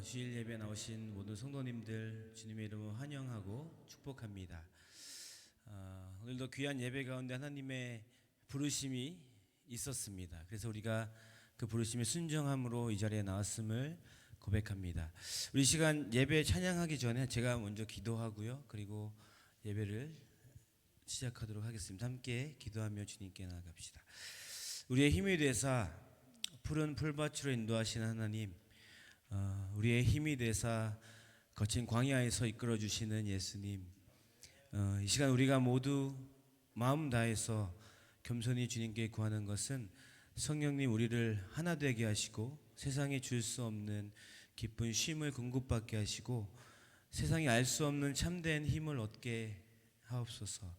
주일 예배 나오신 모든 성도님들 주님의 이름으로 환영하고 축복합니다. 오늘도 귀한 예배 가운데 하나님의 부르심이 있었습니다. 그래서 우리가 그 부르심에 순종함으로 이 자리에 나왔음을 고백합니다. 우리 시간 예배 찬양하기 전에 제가 먼저 기도하고요. 그리고 예배를 시작하도록 하겠습니다. 함께 기도하며 주님께 나아갑시다. 우리의 힘이 되사 푸른 풀밭으로 인도하시는 하나님, 우리의 힘이 되사 거친 광야에서 이끌어 주시는 예수님, 이 시간 우리가 모두 마음 다해서 겸손히 주님께 구하는 것은 성령님 우리를 하나 되게 하시고 세상에 줄 수 없는 기쁜 쉼을 공급받게 하시고 세상이 알 수 없는 참된 힘을 얻게 하옵소서.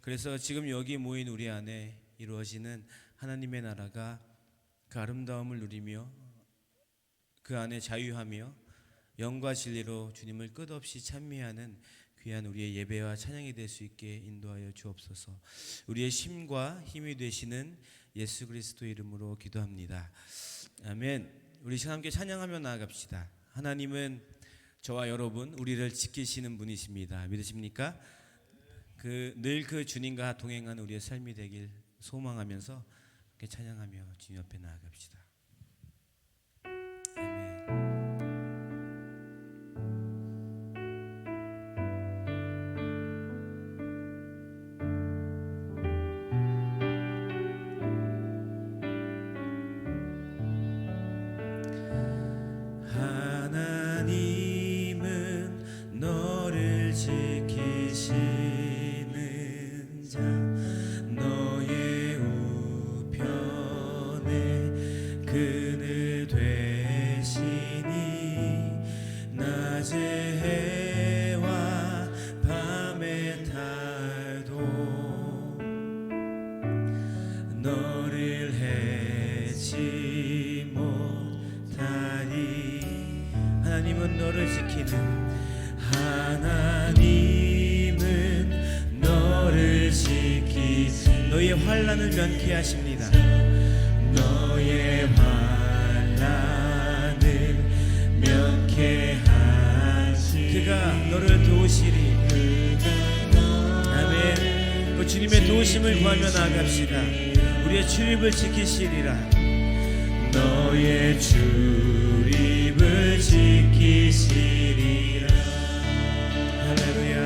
그래서 지금 여기 모인 우리 안에 이루어지는 하나님의 나라가 그 아름다움을 누리며 그 안에 자유하며 영과 진리로 주님을 끝없이 찬미하는 귀한 우리의 예배와 찬양이 될 수 있게 인도하여 주옵소서. 우리의 쉼과 힘이 되시는 예수 그리스도 이름으로 기도합니다. 아멘. 우리 시간 함께 찬양하며 나아갑시다. 하나님은 저와 여러분 우리를 지키시는 분이십니다. 믿으십니까? 늘 그 주님과 동행하는 우리의 삶이 되길 소망하면서 함께 찬양하며 주님 앞에 나아갑시다. 하나님은 너를 지키시는 자, 너의 우편에 그늘 되시니 낮의 해와 밤의 달도 너를 해치 못하리. 하나님은 너를 지키는, 하나님은 너를 지키시, 너의 환난을 면케 하십니다. 너의 환난을 면케 하시니 그가 너를 도우시리. 아멘. 그 주님의 도우심을 구하며 나아갑시다. 우리의 출입을 지키시리라. 너의 출입을 지키시리라. 할렐루야.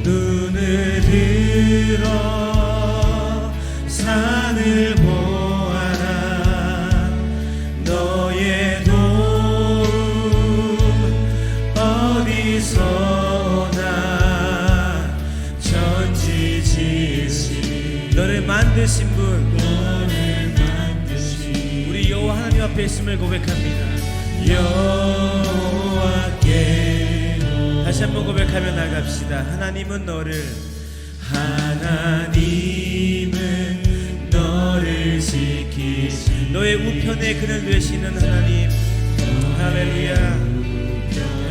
눈을 들어 산을 보아라. 너의 도움 어디서 오나. 천지 지으신 너를 만드신 분, 우리 여호와 하나님 앞에 있음을 고백합니다. 여호와께 다시 한번 고백하며 나갑시다. 하나님은 너를, 하나님은 너를 지키시, 너의 우편에 그늘 되시는 하나님. 할렐루야.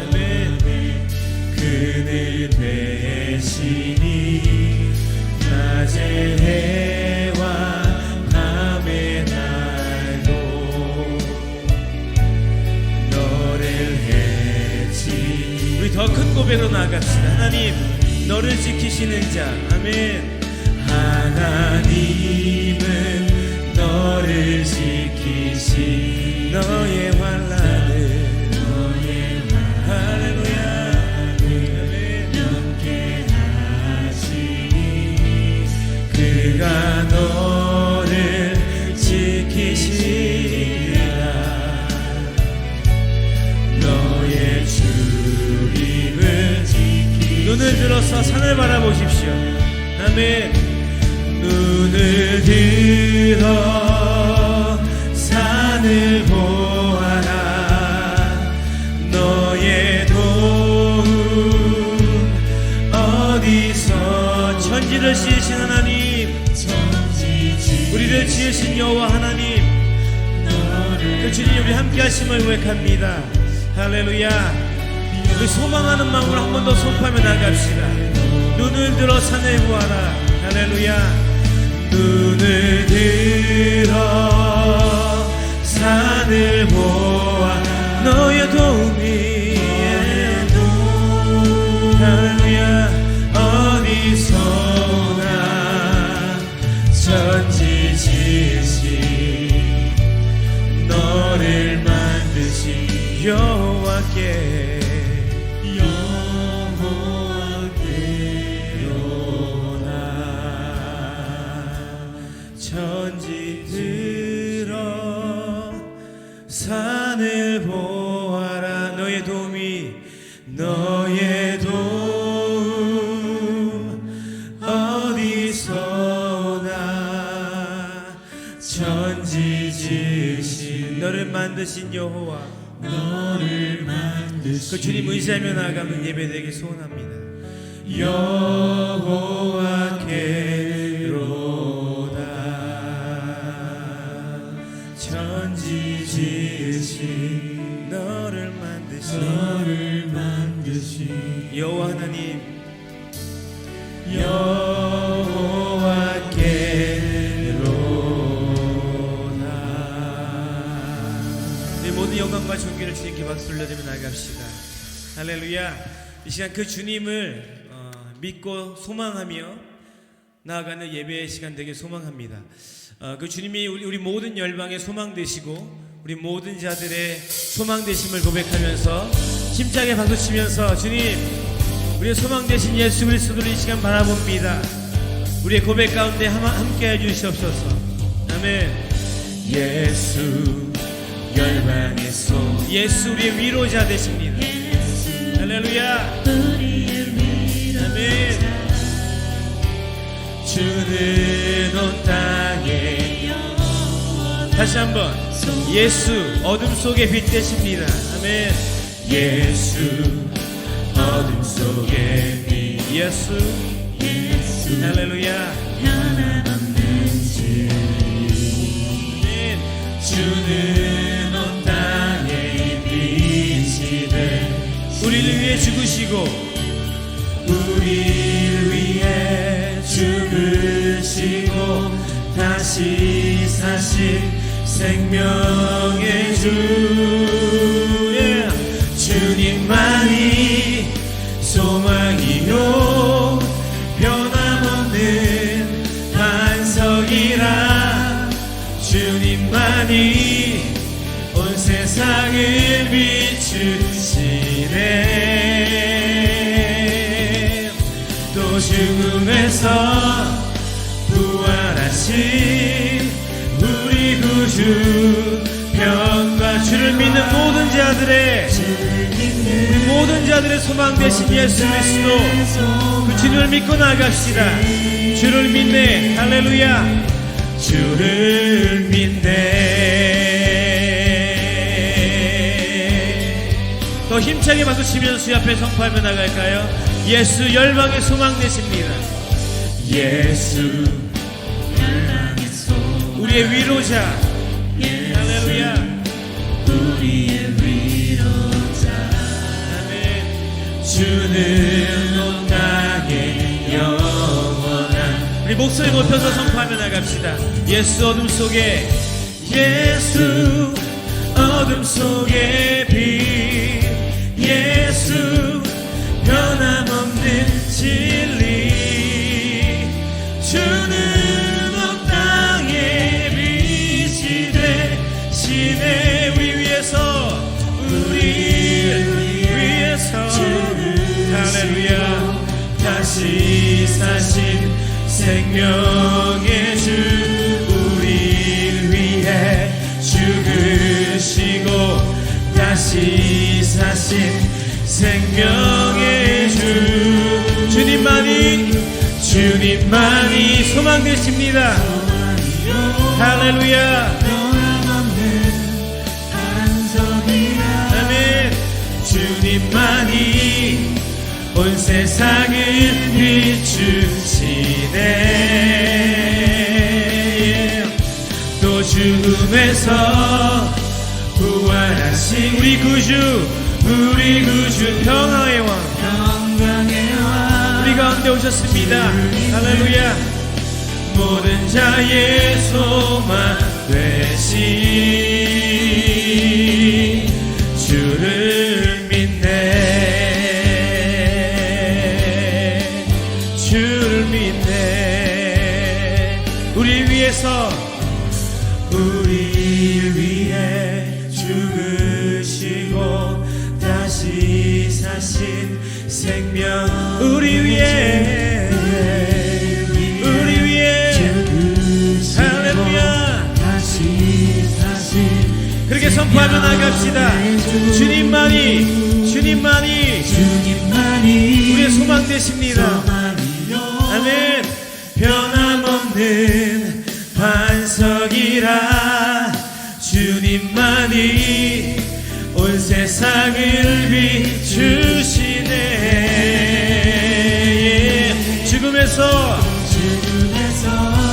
아멘. 그늘 되시니 낮의 해와 밤의 달도 너를 해치. 우리 더 큰 고백으로 나아갑시다. 하나님 너를 지키시는 자. 아멘. 하나님은 너를 지키시, 너의 환난을 할렐루야 면케 하시니 그가 너를 지키시리라. 너의 출입을 지키시리라. 눈을 들어서 산을 바라보십시오. 아멘. 눈을 들어 산을 보아라. 너의 도움 어디서. 천지를 지으신 하나님, 우리를 지으신 여호와 하나님, 그 주님 우리 함께 하심을 고백합니다. 할렐루야. 우리 소망하는 마음으로 한 번 더 선포하며 나갑시다. 눈을 들어 산을 보아라. 할렐루야. 눈을 들어 산을 보아. 너의 도움이 여호와께 천지 들어 산을 보아라. 너의 도움 어디서나. 천지 지으신 너를 만드신 여호와, 너를 만드신 그 주님 의지하며 나아가는 예배되게 소원합니다. 여호와께로다. 천지 지으신 너를 만드신 여호와 하나님, 여호와께로다. 내 모든 영광과 존귀를 주님께 박수 올려드리며 나아갑시다. 할렐루야. 이 시간 그 주님을 믿고 소망하며 나아가는 예배의 시간 되게 소망합니다. 그 주님이 우리 모든 열방의 소망 되시고 우리 모든 자들의 소망 되심을 고백하면서 힘차게 박수치면서 주님, 우리의 소망 되신 예수 그리스도를 이 시간 바라봅니다. 우리의 고백 가운데 함께 해주시옵소서. 아멘. 예수 열방의 소, 예수 우리의 위로자 되십니다. 할렐루야. 아멘. 주는 온 땅에 다시 한번 예수 어둠 속에 빛 되십니다. 아멘. 예수 어둠 속에 빛, 예수 할렐루야. 변함없는 진리. 아멘. 주는 온 땅에 빛이 돼 우리를 위해 죽으시고 우리를 위해 죽으시고 다시 사신 생명의 주. 주님만이 소망이요 변함없는 반석이라. 주님만이 온 세상을 비추시네. 또 죽음에서 부활하신 우리 구주 병과 주를 믿는 모든 자들의 우리 모든 자들의 소망 되신 예수 그리스도, 그 주님을 믿고 나아갑시다. 주를 믿네. 할렐루야. 주를 믿네. 더 힘차게 박수치면서 주 앞에 선포하며 나갈까요? 예수 열방의 소망 되십니다. 예수 열방의 소, 우리의 위로자. 할렐루야. 우리의 위로자. 아멘. 주는 온 땅에 영원한. 우리 목소리 높여서 선포하며 나갑시다. 예수 어둠 속에, 예수 어둠 속에 빛, 예수 변함없는 진리. 주는 온 땅에 빛이 되시네. 우리 위해서 할렐루야. 다시 사신 생명의 주. 우리를 위해 죽으시고 다시 사신 생명의 주. 주님만이 소망 되십니다. 할렐루야. 아멘. 주님만이 온 세상을 비추시네. 또 죽음에서 부활하신 우리 구주 평화의 왕, 우리 가운데 오셨습니다. 할렐루야. 모든 자의 소망 되신 주를 믿네. 주를 믿네. 우리를 위해서 우리를 위해 죽으시고 주신 생명 우리 위에 할렐루야. 다시 그렇게 선포하며 나갑시다. 주님만이 우리의 소망 되십니다. 아멘. 변함없는 반석이라 주님만이 온 세상을 비추시네. 죽음에서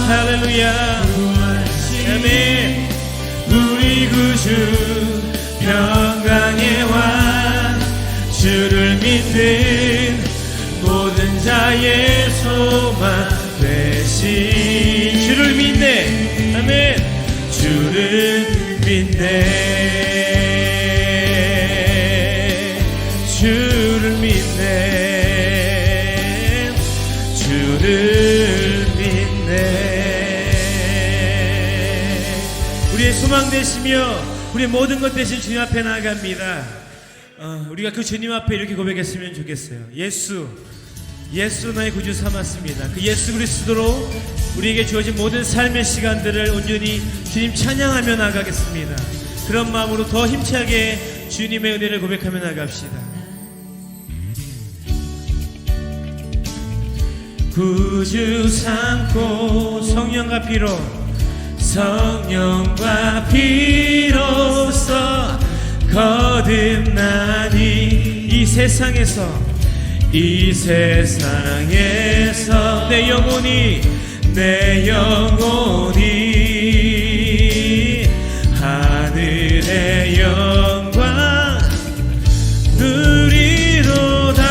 할렐루야. 아멘. 우리 구주 평강의 왕 주를 믿는 모든 자의 소망 되신 주를 믿네. 아멘. 주를 믿네. 주를 믿네. 주를 믿네. 우리의 소망 되시며 우리의 모든 것 되신 주님 앞에 나아갑니다. 우리가 그 주님 앞에 이렇게 고백했으면 좋겠어요. 예수 나의 구주 삼았습니다. 그 예수 그리스도로 우리에게 주어진 모든 삶의 시간들을 온전히 주님 찬양하며 나가겠습니다. 그런 마음으로 더 힘차게 주님의 은혜를 고백하며 나갑시다. 구주 삼고 성령과 피로 성령과 피로써 거듭나니 이 세상에서 내 영혼이 하늘의 영광 누리로다.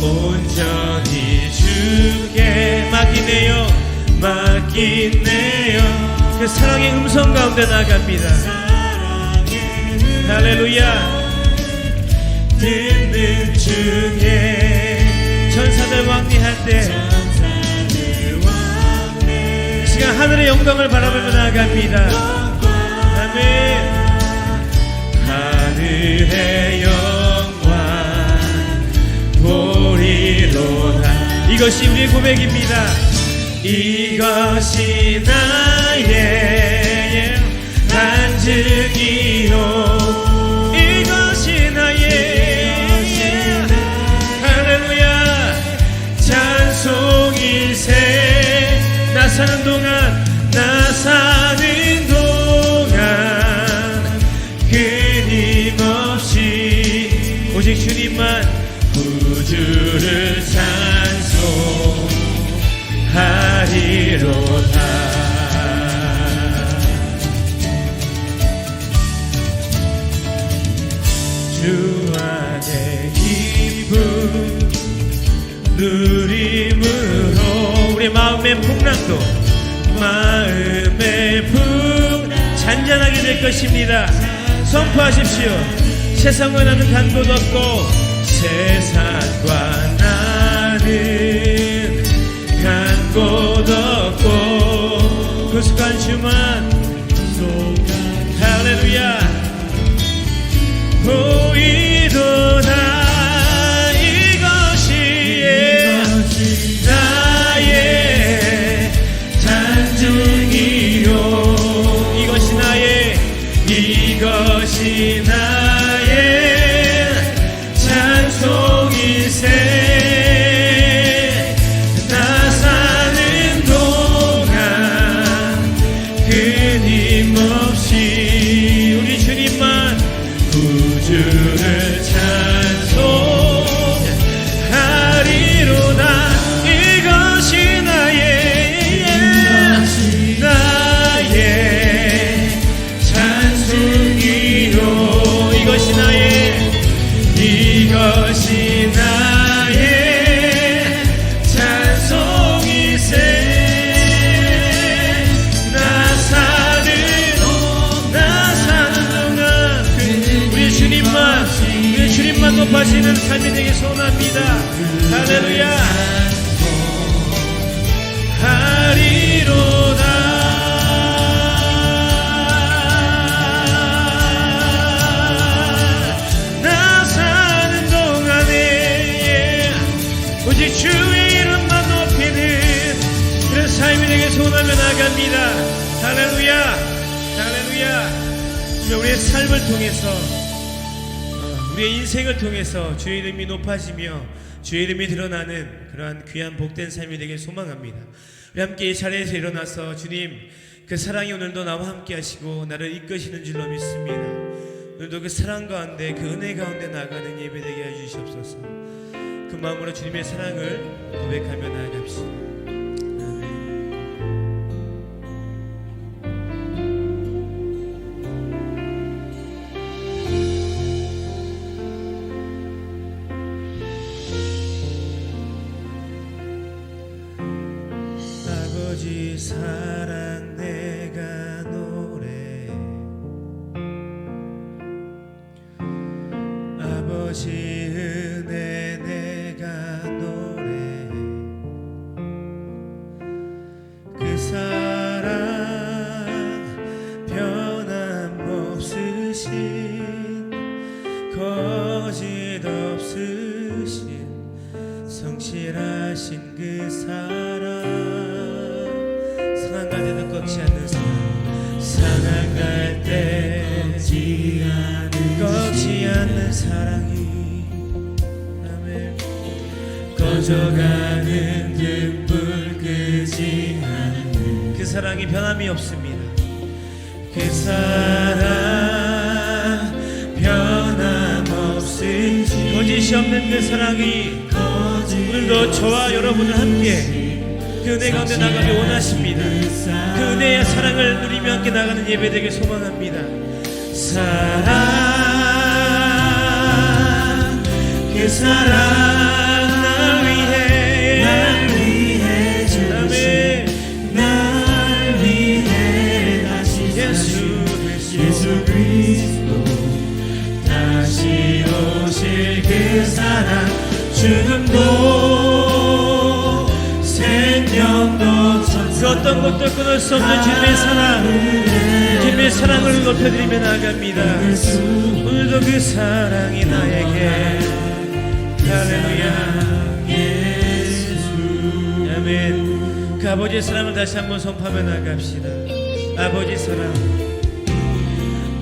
온전히 주께 맡기네요. 그 사랑의 음성 가운데 나갑니다. 할렐루야. 듣는 중에 천사들 왕래할 때 이 시간 하늘의 영광을 바라보며 나갑니다. 아멘. 하늘의 영광 보리로다. 이것이 우리의 고백입니다. 이것이 나의 간증이요. 이것이 나의 할렐루야. 찬송일세. 나 사는 동안 끊임없이 오직 주님만 구주를 찬송하리로다. 주 안에 기쁨 누림으로 우리 마음의 풍랑도 잔잔하게 될 것입니다. 선포하십시오. 세상과 나는 간 곳 없고 세상과 나는 간 곳 없고 구속한 주만 할렐루야 보이도다. 이것이 나의 간증이요. 이것이 나의 찬송일세. 나 사는 동안 끊임없이 우리 주님만 구주를 찬송하리로다. 이것이 나의 찬송이요. 이것이 나의 찬송일세. 나 사는 동안 우리 주님만 높아지는 삶이 되기 소원합니다. 할렐루야 하리로다. 할렐루야, 할렐루야. 우리의 삶을 통해서, 우리의 인생을 통해서 주의 이름이 높아지며 주의 이름이 드러나는 그러한 귀한 복된 삶이 되길 소망합니다. 우리 함께 이 자리에서 일어나서 주님, 그 사랑이 오늘도 나와 함께 하시고 나를 이끄시는 줄로 믿습니다. 오늘도 그 사랑 가운데, 그 은혜 가운데 나아가는 예배 되게 해주시옵소서. 그 마음으로 주님의 사랑을 고백하며 나아갑시다. 아버지 사랑 내가 노래, 아버지 은혜 내가 노래, 그 사랑 변함없으신 거짓 없으신 성실하신 그 사랑, 상한 갈 때도 꺾지 않는 사랑, 상한 갈 때 꺾지 않는 사랑이, 아멘. 꺼져가는 등불 끄지 않는 그 사랑이 변함이 없습니다. 그 사랑 변함없으신 거짓이 없는 그 사랑이 오늘도 저와 여러분을 함께 그 은혜 가운데 나가기 원하십니다. 그 은혜의 사랑을 누리며 함께 나가는 예배 되길 소망합니다. 사랑, 그 사랑 날 위해 주신, 날 위해 다시 예수 그리스도 다시 오실 그 사랑, 죽음도 생명도 그 어떤 것도 끊을 수 없는 주님의 사랑, 주님의 사랑을 높여드리며 나아갑니다. 오늘도 그 사랑이 나에게, 할렐루야, 아멘. 그 아버지의 사랑을 다시 한번 선포하며 나아갑시다. 아버지 사랑,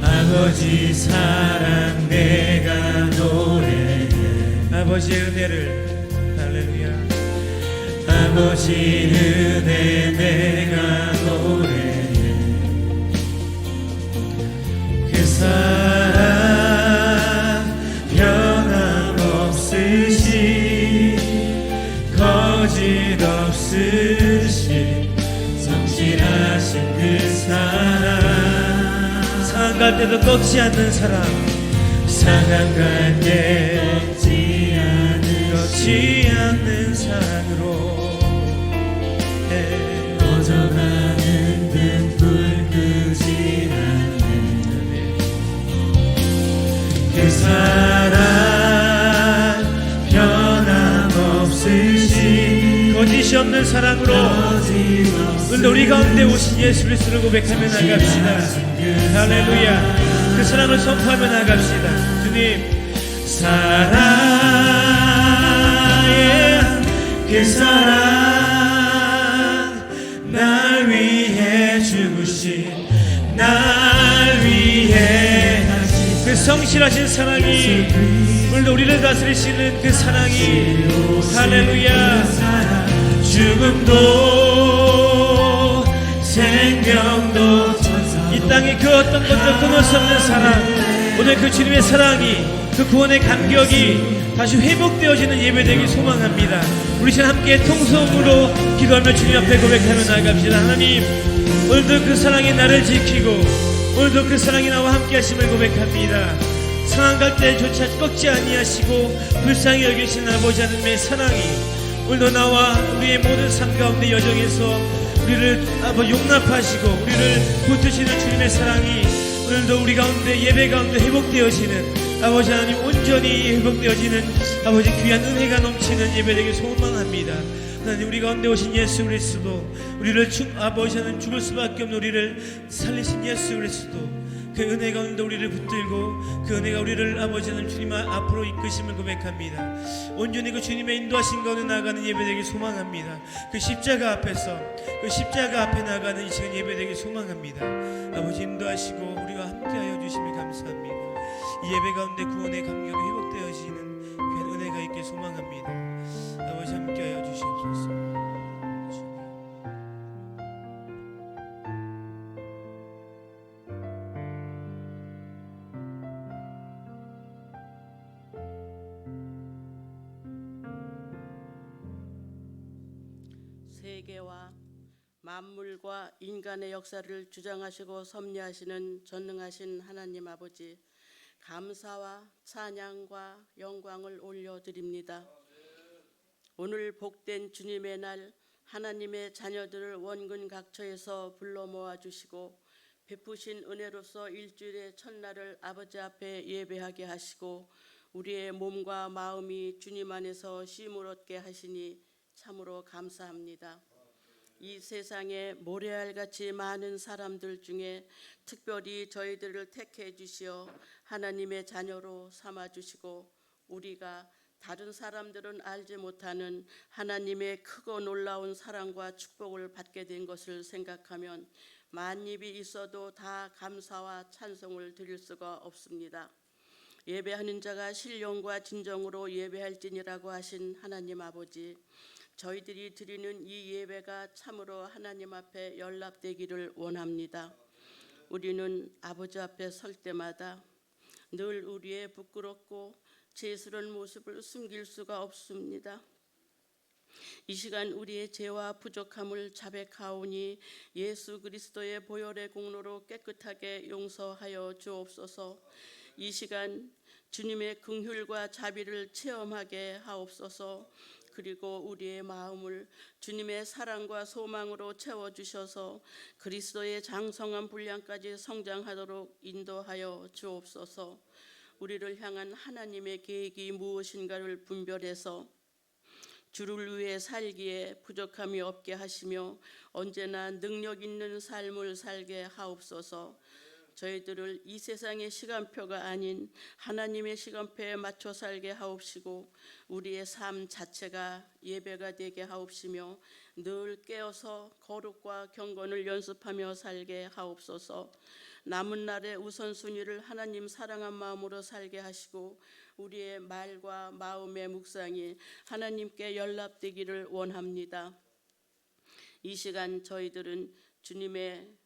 아버지 사랑 내가 노래해, 아버지의 은혜를, 할렐루야, 아버지 은혜 내가 노래해, 그 사랑 변함없으신 거짓 없으신 성실하신 그 사랑, 상한 갈 때도 꺾지 않는 사랑, 상한 갈 때 꺾지 않는 사랑으로 꺼져가는 등불 끄지 않는 그 사랑 변함없으신 거짓이 없는 사랑으로 오늘 우리 가운데 오신 예수 그리스도를 고백하며 나갑시다. 할렐루야, 그 사랑을 선포하며 나갑시다. 주님, 사랑, 그 사랑 날 위해 죽으신, 날 위해 그 성실하신 사랑이, 오늘도 우리를 다스리시는 그 사랑이, 할렐루야, 죽음도 생명도 이 땅에 그 어떤 것도 끊을 수 없는 사랑, 오늘 그 주님의 사랑이, 그 구원의 감격이 다시 회복되어지는 예배되길 소망합니다. 우리 시간 함께 통성으로 기도하며 주님 앞에 고백하며 나아갑시다. 하나님, 오늘도 그 사랑이 나를 지키고 오늘도 그 사랑이 나와 함께 하심을 고백합니다. 상한 갈 때조차 꺾지 아니하시고 불쌍히 여기신 아버지 하나님의 사랑이 오늘도 나와 우리의 모든 삶 가운데 여정에서 우리를 용납하시고 우리를 붙드시는 주님의 사랑이 오늘도 우리 가운데 예배 가운데 회복되어지는 아버지 하나님 온전히 회복되어지는 아버지 귀한 은혜가 넘치는 예배되길 소망합니다. 하나님, 우리 가운데 오신 예수 그리스도, 우리를 아버지 하나님 죽을 수밖에 없는 우리를 살리신 예수 그리스도, 그 은혜 가운데 우리를 붙들고 그 은혜가 우리를 아버지 하나님 주님 앞으로 이끄심을 고백합니다. 온전히 그 주님의 인도하신 가운데 나아가는 예배되길 소망합니다. 그 십자가 앞에서 그 십자가 앞에 나아가는 이 시간 예배되길 소망합니다. 아버지 인도하시고 우리와 함께하여 주심을 감사합니다. 이 예배 가운데 구원의 감격이 회복되어지는 귀한 은혜가 있길 소망합니다. 아버지 함께하여 주시옵소서. 세계와 만물과 인간의 역사를 주장하시고 섭리하시는 전능하신 하나님 아버지, 감사와 찬양과 영광을 올려드립니다. 오늘 복된 주님의 날, 하나님의 자녀들을 원근 각처에서 불러 모아주시고 베푸신 은혜로서 일주일의 첫날을 아버지 앞에 예배하게 하시고 우리의 몸과 마음이 주님 안에서 쉼을 얻게 하시니 참으로 감사합니다. 이 세상에 모래알같이 많은 사람들 중에 특별히 저희들을 택해 주시어 하나님의 자녀로 삼아 주시고 우리가 다른 사람들은 알지 못하는 하나님의 크고 놀라운 사랑과 축복을 받게 된 것을 생각하면 만입이 있어도 다 감사와 찬송을 드릴 수가 없습니다. 예배하는 자가 신령과 진정으로 예배할지니라고 하신 하나님 아버지, 저희들이 드리는 이 예배가 참으로 하나님 앞에 연락되기를 원합니다. 우리는 아버지 앞에 설 때마다 늘 우리의 부끄럽고 죄스러운 모습을 숨길 수가 없습니다. 이 시간 우리의 죄와 부족함을 자백하오니 예수 그리스도의 보혈의 공로로 깨끗하게 용서하여 주옵소서. 이 시간 주님의 긍휼과 자비를 체험하게 하옵소서. 그리고 우리의 마음을 주님의 사랑과 소망으로 채워주셔서 그리스도의 장성한 분량까지 성장하도록 인도하여 주옵소서. 우리를 향한 하나님의 계획이 무엇인가를 분별해서 주를 위해 살기에 부족함이 없게 하시며 언제나 능력 있는 삶을 살게 하옵소서. 저희들을 이 세상의 시간표가 아닌 하나님의 시간표에 맞춰 살게 하옵시고 우리의 삶 자체가 예배가 되게 하옵시며 늘 깨어서 거룩과 경건을 연습하며 살게 하옵소서. 남은 날의 우선순위를 하나님 사랑한 마음으로 살게 하시고 우리의 말과 마음의 묵상이 하나님께 연락되기를 원합니다. 이 시간 저희들은 주님의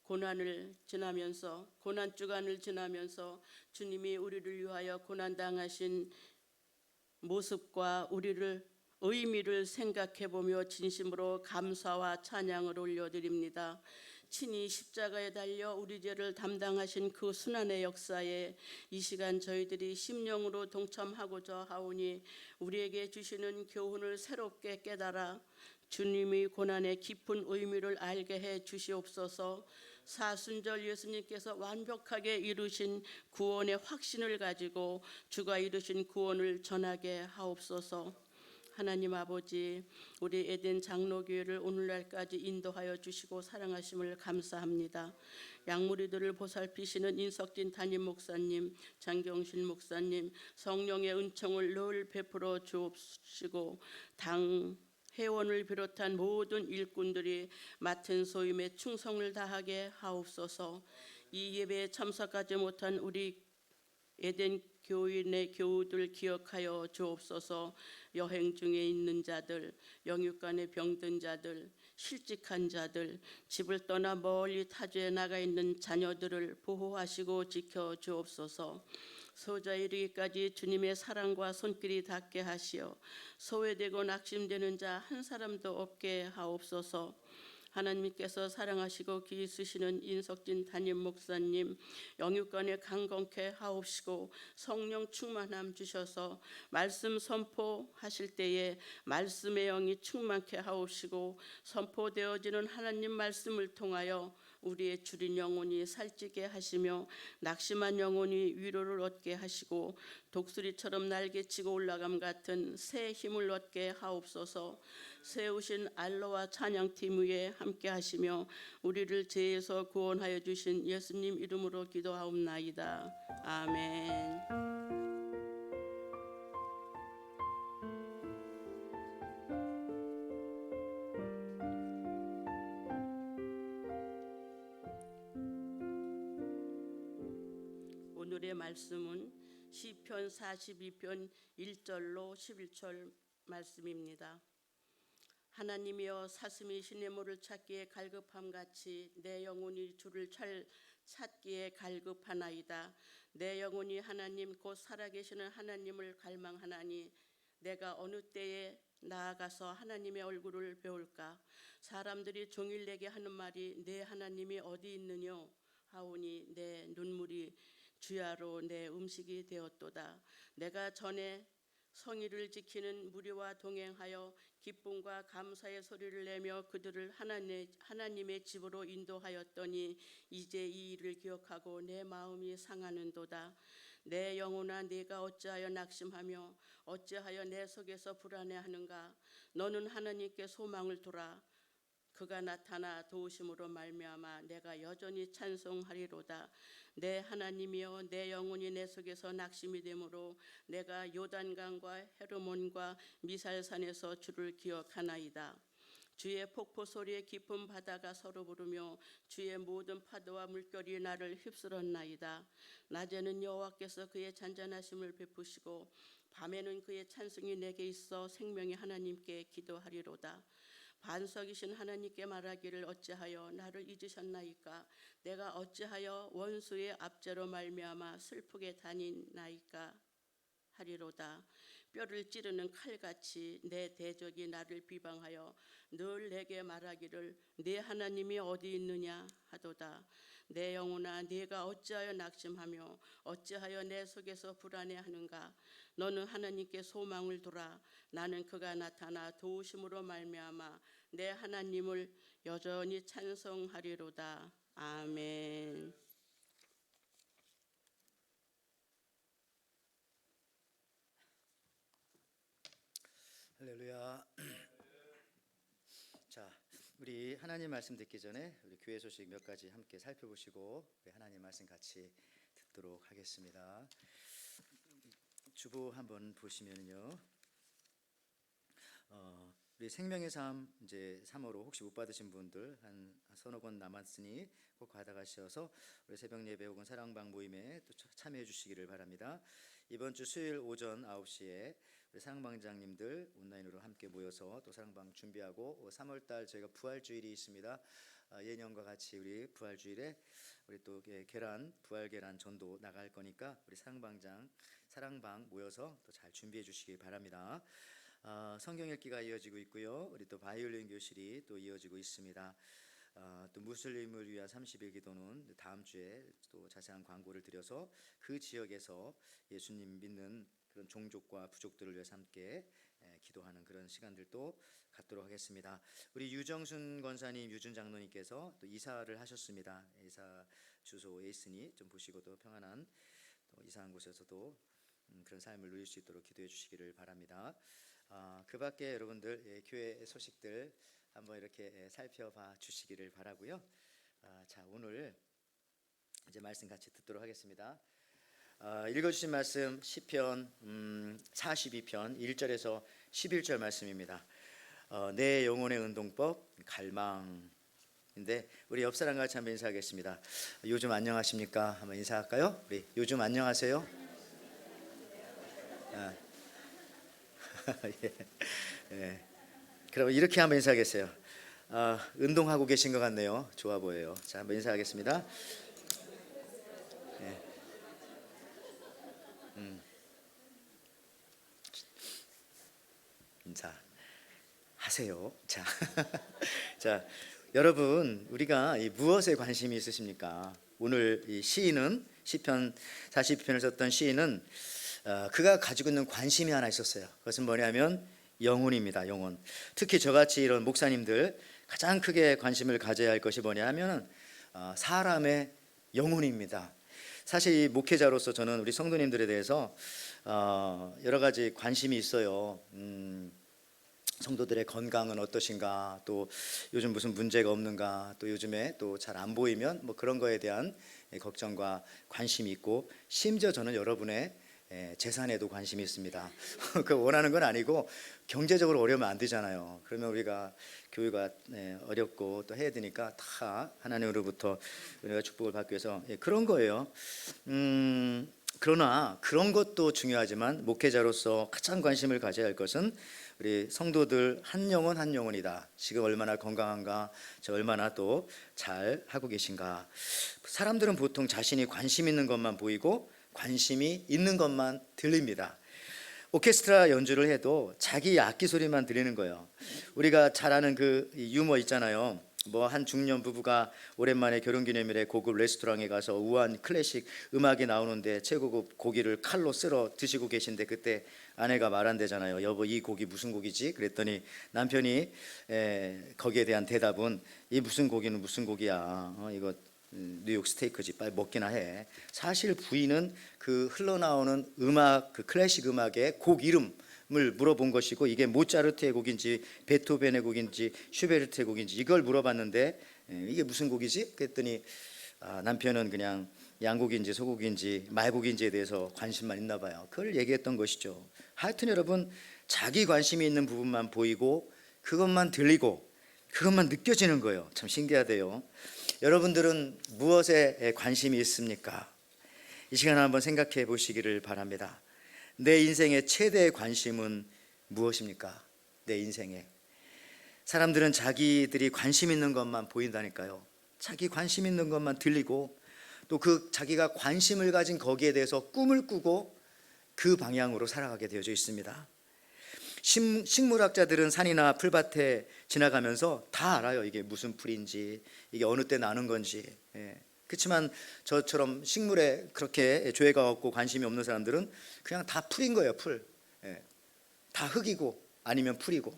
고난을 지나면서 고난 주간을 지나면서 주님이 우리를 위하여 고난 당하신 모습과 우리를 의미를 생각해 보며 진심으로 감사와 찬양을 올려드립니다. 친히 십자가에 달려 우리 죄를 담당하신 그 순환의 역사에 이 시간 저희들이 심령으로 동참하고자 하오니 우리에게 주시는 교훈을 새롭게 깨달아 주님의 고난의 깊은 의미를 알게 해 주시옵소서. 사순절 예수님께서 완벽하게 이루신 구원의 확신을 가지고 주가 이루신 구원을 전하게 하옵소서. 하나님 아버지, 우리 에덴 장로교회를 오늘날까지 인도하여 주시고 사랑하심을 감사합니다. 양무리들을 보살피시는 인석진 담임 목사님, 장경실 목사님, 성령의 은총을 늘 베풀어 주옵시고 당 회원을 비롯한 모든 일꾼들이 맡은 소임에 충성을 다하게 하옵소서. 이 예배에 참석하지 못한 우리 에덴 교인의 교우들 기억하여 주옵소서. 여행 중에 있는 자들, 영육간에 병든 자들, 실직한 자들, 집을 떠나 멀리 타주에 나가 있는 자녀들을 보호하시고 지켜 주옵소서. 소자에 이르기까지 주님의 사랑과 손길이 닿게 하시어 소외되고 낙심되는 자 한 사람도 없게 하옵소서. 하나님께서 사랑하시고 귀히 쓰시는 인석진 담임 목사님 영육간에 강건케 하옵시고 성령 충만함 주셔서 말씀 선포하실 때에 말씀의 영이 충만케 하옵시고 선포되어지는 하나님 말씀을 통하여 우리의 줄인 영혼이 살찌게 하시며 낙심한 영혼이 위로를 얻게 하시고 독수리처럼 날개치고 올라감 같은 새 힘을 얻게 하옵소서. 세우신 알로와 찬양팀 위에 함께 하시며 우리를 죄에서 구원하여 주신 예수님 이름으로 기도하옵나이다. 아멘. 오늘의 말씀은 시편 42편 1절로 11절 말씀입니다. 하나님이여 사슴이 시냇물을 찾기에 갈급함같이 내 영혼이 주를 찾기에 갈급하나이다. 내 영혼이 하나님 곧 살아계시는 하나님을 갈망하나니 내가 어느 때에 나아가서 하나님의 얼굴을 배울까. 사람들이 종일 내게 하는 말이 내 하나님이 어디 있느냐 하오니 내 눈물이 주야로 내 음식이 되었도다. 내가 전에 성의를 지키는 무리와 동행하여 기쁨과 감사의 소리를 내며 그들을 하나님의 집으로 인도하였더니 이제 이 일을 기억하고 내 마음이 상하는도다. 내 영혼아 네가 어찌하여 낙심하며 어찌하여 내 속에서 불안해하는가. 너는 하나님께 소망을 두라. 그가 나타나 도우심으로 말미암아 내가 여전히 찬송하리로다. 내 하나님이여 내 영혼이 내 속에서 낙심이 되므로 내가 요단강과 헤르몬과 미살산에서 주를 기억하나이다. 주의 폭포 소리에 깊은 바다가 서로 부르며 주의 모든 파도와 물결이 나를 휩쓸었나이다. 낮에는 여호와께서 그의 잔잔하심을 베푸시고 밤에는 그의 찬송이 내게 있어 생명의 하나님께 기도하리로다. 반석이신 하나님께 말하기를 어찌하여 나를 잊으셨나이까. 내가 어찌하여 원수의 압제로 말미암아 슬프게 다니나이까 하리로다. 뼈를 찌르는 칼같이 내 대적이 나를 비방하여 늘 내게 말하기를 네 하나님이 어디 있느냐 하도다. 내 영혼아 네가 어찌하여 낙심하며 어찌하여 내 속에서 불안해하는가. 너는 하나님께 소망을 두라. 나는 그가 나타나 도우심으로 말미암아 내 하나님을 여전히 찬송하리로다. 아멘. 할렐루야. 자, 우리 하나님 말씀 듣기 전에 우리 교회 소식 몇 가지 함께 살펴보시고 우리 하나님 말씀 같이 듣도록 하겠습니다. 주보 한번 보시면요, 우리 생명의 삶 이제 3호로 혹시 못 받으신 분들 한 서너 권 남았으니 꼭 받아가셔서 우리 새벽 예배 혹은 사랑방 모임에 또 참여해 주시기를 바랍니다. 이번 주 수요일 오전 9시에 우리 사랑방장님들 온라인으로 함께 모여서 또 사랑방 준비하고 3월달 저희가 부활주일이 있습니다. 예년과 같이 우리 부활주일에 우리 또 부활 계란 전도 나갈 거니까 우리 사랑방 모여서 또 잘 준비해 주시기 바랍니다. 성경 읽기가 이어지고 있고요. 우리 또 바이올린 교실이 또 이어지고 있습니다. 또 무슬림을 위한 30일 기도는 다음 주에 또 자세한 광고를 드려서 그 지역에서 예수님 믿는 그런 종족과 부족들을 위해서 함께 기도하는 그런 시간들도 갖도록 하겠습니다. 우리 유정순 권사님, 유준 장로님께서 또 이사를 하셨습니다. 이사 주소에 있으니 좀 보시고 또 평안한 또 이사한 곳에서도 그런 삶을 누릴 수 있도록 기도해 주시기를 바랍니다. 그 밖에 여러분들 교회 소식들 한번 이렇게 살펴봐 주시기를 바라고요. 자, 오늘 이제 말씀 같이 듣도록 하겠습니다. 읽어주신 말씀 시편 42편 1절에서 11절 말씀입니다. 내 영혼의 운동법 갈망인데 우리 옆 사람 같이 한번 인사하겠습니다. 요즘 안녕하십니까? 한번 인사할까요? 우리 요즘 안녕하세요? 예. 그럼 이렇게 한번 인사하겠어요. 운동하고 계신 것 같네요. 좋아 보여요. 자, 한번 인사하겠습니다. 예. 인사하세요. 자, 자, 여러분 우리가 무엇에 관심이 있으십니까? 오늘 이 시인은 시편 42편을 썼던 시인은 그가 가지고 있는 관심이 하나 있었어요. 그것은 뭐냐면 영혼입니다. 영혼. 특히 저같이 이런 목사님들 가장 크게 관심을 가져야 할 것이 뭐냐면 사람의 영혼입니다. 사실 이 목회자로서 저는 우리 성도님들에 대해서 여러 가지 관심이 있어요. 성도들의 건강은 어떠신가, 또 요즘 무슨 문제가 없는가, 또 요즘에 또 잘 안 보이면 뭐 그런 거에 대한 걱정과 관심이 있고, 심지어 저는 여러분의 재산에도 관심이 있습니다. 그 원하는 건 아니고 경제적으로 어려우면 안 되잖아요. 그러면 우리가 교회가 어렵고 또 해야 되니까 다 하나님으로부터 우리가 축복을 받기 위해서 그런 거예요. 그러나 그런 것도 중요하지만 목회자로서 가장 관심을 가져야 할 것은 우리 성도들 한 영혼 한 영혼이다. 지금 얼마나 건강한가, 저 얼마나 또 잘 하고 계신가. 사람들은 보통 자신이 관심 있는 것만 보이고 관심이 있는 것만 들립니다. 오케스트라 연주를 해도 자기 악기 소리만 들리는 거예요. 우리가 잘 아는 그 유머 있잖아요. 뭐 한 중년 부부가 오랜만에 결혼기념일에 고급 레스토랑에 가서 우아한 클래식 음악이 나오는데 최고급 고기를 칼로 쓸어 드시고 계신데, 그때 아내가 말한대잖아요. 여보, 이 고기 무슨 고기지? 그랬더니 남편이 거기에 대한 대답은, 이 무슨 고기는 무슨 고기야, 이거 뉴욕 스테이크지, 빨리 먹기나 해. 사실 부인은 그 흘러나오는 음악, 그 클래식 음악의 곡 이름을 물어본 것이고, 이게 모차르트의 곡인지 베토벤의 곡인지 슈베르트의 곡인지 이걸 물어봤는데, 이게 무슨 곡이지? 그랬더니 남편은 그냥 양곡인지 소곡인지 말곡인지에 대해서 관심만 있나 봐요. 그걸 얘기했던 것이죠. 하여튼 여러분, 자기 관심이 있는 부분만 보이고 그것만 들리고 그것만 느껴지는 거예요. 참 신기하대요. 여러분들은 무엇에 관심이 있습니까? 이 시간에 한번 생각해 보시기를 바랍니다. 내 인생의 최대의 관심은 무엇입니까? 내 인생에. 사람들은 자기들이 관심 있는 것만 보인다니까요. 자기 관심 있는 것만 들리고, 또 그 자기가 관심을 가진 거기에 대해서 꿈을 꾸고 그 방향으로 살아가게 되어져 있습니다. 식물학자들은 산이나 풀밭에 지나가면서 다 알아요. 이게 무슨 풀인지, 이게 어느 때 나는 건지. 그렇지만 저처럼 식물에 그렇게 조예가 없고 관심이 없는 사람들은 그냥 다 풀인 거예요. 풀. 다 흙이고 아니면 풀이고.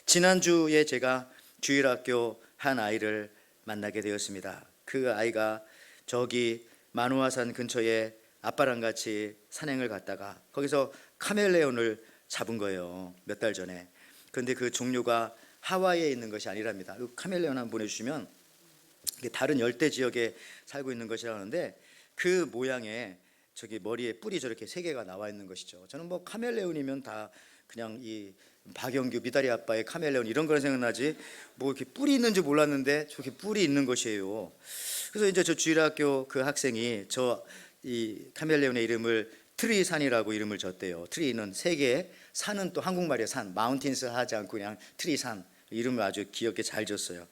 지난주에 제가 주일학교 한 아이를 만나게 되었습니다. 그 아이가 저기 만우아산 근처에 아빠랑 같이 산행을 갔다가 거기서 카멜레온을 잡은 거예요. 몇 달 전에. 그런데 그 종류가 하와이에 있는 것이 아니랍니다. 그 카멜레온 한번 보내주시면, 다른 열대 지역에 살고 있는 것이라는데, 그 모양에 저기 머리에 뿔이 저렇게 3개가 나와 있는 것이죠. 저는 뭐 카멜레온이면 다 그냥 이 박영규 미다리 아빠의 카멜레온 이런 거 생각나지, 뭐 이렇게 뿔이 있는지 몰랐는데 저렇게 뿔이 있는 것이에요. 그래서 이제 저 주일학교 그 학생이 저 이 카멜레온의 이름을 트리산이라고 이름을 줬대요. 트리는 3개, 산은 또 한국말이에요. 산, 마운틴스 하지 않고 그냥 트리산, 이름을 아주 귀엽게 잘 줬어요.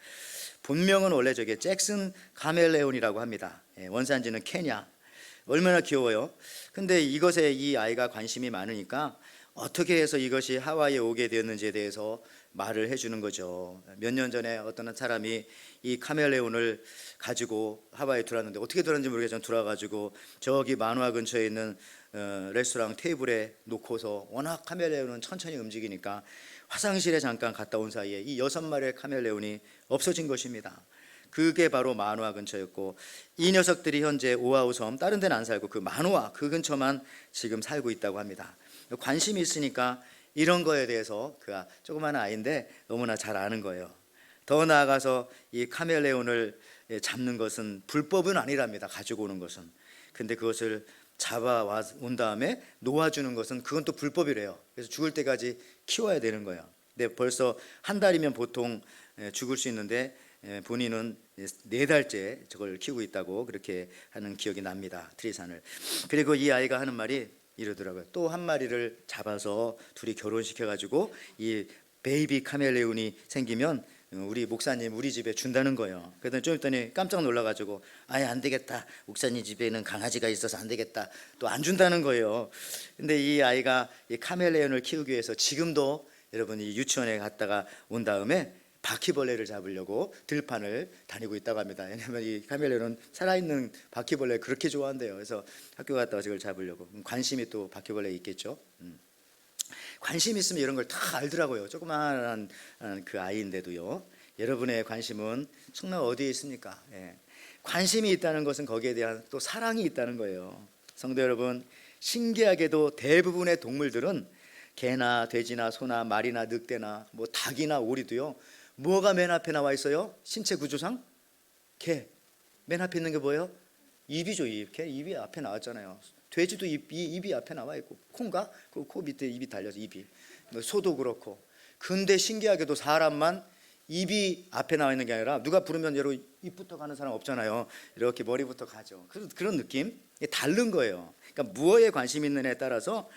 본명은 원래 저게 잭슨 카멜레온이라고 합니다. 원산지는 케냐. 얼마나 귀여워요. 근데 이것에 이 아이가 관심이 많으니까 어떻게 해서 이것이 하와이에 오게 되었는지에 대해서 말을 해주는 거죠. 몇 년 전에 어떤 사람이 이 카멜레온을 가지고 하와이에 들어왔는데, 어떻게 들어왔는지 모르겠지만 들어와가지고 저기 만화 근처에 있는 레스토랑 테이블에 놓고서, 워낙 카멜레온은 천천히 움직이니까 화장실에 잠깐 갔다 온 사이에 이 6마리의 카멜레온이 없어진 것입니다. 그게 바로 만화 근처였고, 이 녀석들이 현재 오아후 섬, 다른 데는 안 살고 그 만화 그 근처만 지금 살고 있다고 합니다. 관심이 있으니까 이런 거에 대해서 그 조그마한 아이인데 너무나 잘 아는 거예요. 더 나아가서 이 카멜레온을 잡는 것은 불법은 아니랍니다. 가지고 오는 것은. 근데 그것을 잡아온 다음에 놓아주는 것은 그건 또 불법이래요. 그래서 죽을 때까지 키워야 되는 거예요. 근데 벌써 한 달이면 보통 죽을 수 있는데 본인은 4달째 저걸 키우고 있다고 그렇게 하는 기억이 납니다. 트리산을. 그리고 이 아이가 하는 말이 이러더라고요. 또 한 마리를 잡아서 둘이 결혼시켜가지고 이 베이비 카멜레온이 생기면 우리 목사님 우리 집에 준다는 거예요. 그랬더니 좀 있더니 깜짝 놀라가지고, 아예 안 되겠다, 목사님 집에는 강아지가 있어서 안 되겠다, 또 안 준다는 거예요. 근데 이 아이가 이 카멜레온을 키우기 위해서 지금도 여러분이 유치원에 갔다가 온 다음에 바퀴벌레를 잡으려고 들판을 다니고 있다고 합니다. 왜냐하면 이 카멜레온은 살아있는 바퀴벌레를 그렇게 좋아한대요. 그래서 학교 갔다가 저걸 잡으려고. 관심이 또 바퀴벌레에 있겠죠. 관심 있으면 이런 걸 다 알더라고요. 조그마한 그 아이인데도요. 여러분의 관심은 정말 어디에 있습니까? 예. 관심이 있다는 것은 거기에 대한 또 사랑이 있다는 거예요. 성도 여러분, 신기하게도 대부분의 동물들은 개나 돼지나 소나 말이나 늑대나 뭐 닭이나 오리도요, 뭐가 맨 앞에 나와 있어요? 신체 구조상? 개. 맨 앞에 있는 게 뭐예요? 입이죠, 입. 개 입이 앞에 나왔잖아요. 돼지도 입이 앞에 나와 있고, 콩가? 그 코 밑에 입이 달려서 입이. 뭐 소도 그렇고. 근데 신기하게도 사람만 입이 앞에 나와 있는 게 아니라 누가 부르면 여러분 입부터 가는 사람 없잖아요. 이렇게 머리부터 가죠. 그런 느낌? 이게 다른 거예요. 그러니까 무엇에 관심 있느냐에 따라서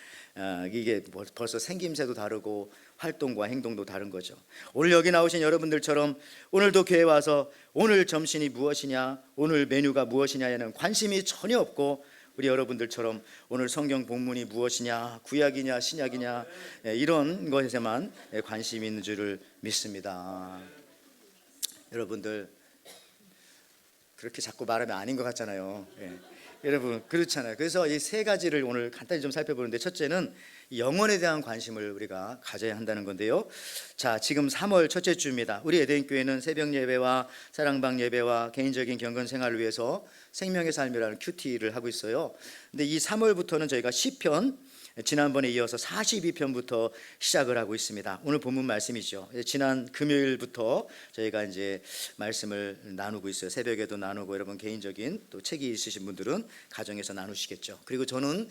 이게 벌써 생김새도 다르고 활동과 행동도 다른 거죠. 오늘 여기 나오신 여러분들처럼 오늘도 교회 와서 오늘 점심이 무엇이냐, 오늘 메뉴가 무엇이냐에는 관심이 전혀 없고, 우리 여러분들처럼 오늘 성경 본문이 무엇이냐, 구약이냐 신약이냐, 이런 것에만 관심이 있는 줄을 믿습니다. 여러분들 그렇게 자꾸 말하면 아닌 것 같잖아요. 여러분 그렇잖아요. 그래서 이 세 가지를 오늘 간단히 좀 살펴보는데, 첫째는 영혼에 대한 관심을 우리가 가져야 한다는 건데요. 자, 지금 3월 첫째 주입니다. 우리 에덴교회는 새벽 예배와 사랑방 예배와 개인적인 경건 생활을 위해서 생명의 삶이라는 큐티를 하고 있어요. 근데 이 3월부터는 저희가 시편, 지난번에 이어서 42편부터 시작을 하고 있습니다. 오늘 본문 말씀이죠. 지난 금요일부터 저희가 이제 말씀을 나누고 있어요. 새벽에도 나누고, 여러분 개인적인 또 책이 있으신 분들은 가정에서 나누시겠죠. 그리고 저는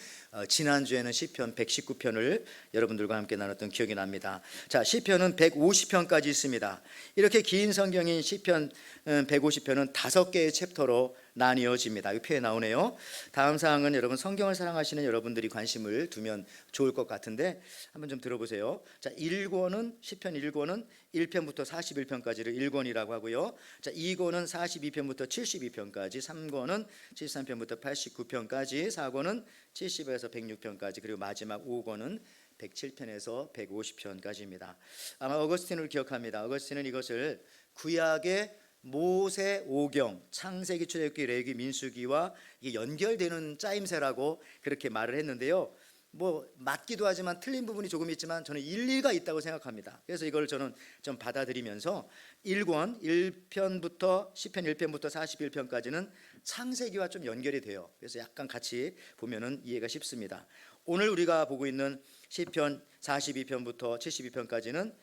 지난주에는 시편 119편을 여러분들과 함께 나눴던 기억이 납니다. 자, 시편은 150편까지 있습니다. 이렇게 긴 성경인 시편 150편은 5개의 챕터로 나뉘어집니다. 이 표에 나오네요. 다음 사항은 여러분 성경을 사랑하시는 여러분들이 관심을 두면 좋을 것 같은데 한번 좀 들어보세요. 자, 1권은 시편 1권은 1편부터 41편까지를 1권이라고 하고요. 자, 2권은 42편부터 72편까지, 3권은 73편부터 89편까지, 4권은 70에서 106편까지, 그리고 마지막 5권은 107편에서 150편까지입니다. 아마 어거스틴을 기억합니다. 어거스틴은 이것을 구약의 모세 오경, 창세기, 출애굽기, 레위기, 민수기와 이게 연결되는 짜임새라고 그렇게 말을 했는데요. 뭐 맞기도 하지만 틀린 부분이 조금 있지만 저는 일리가 있다고 생각합니다. 그래서 이걸 저는 좀 받아들이면서 1권 1편부터 시편 1편부터 41편까지는 창세기와 좀 연결이 돼요. 그래서 약간 같이 보면은 이해가 쉽습니다. 오늘 우리가 보고 있는 시편 42편부터 72편까지는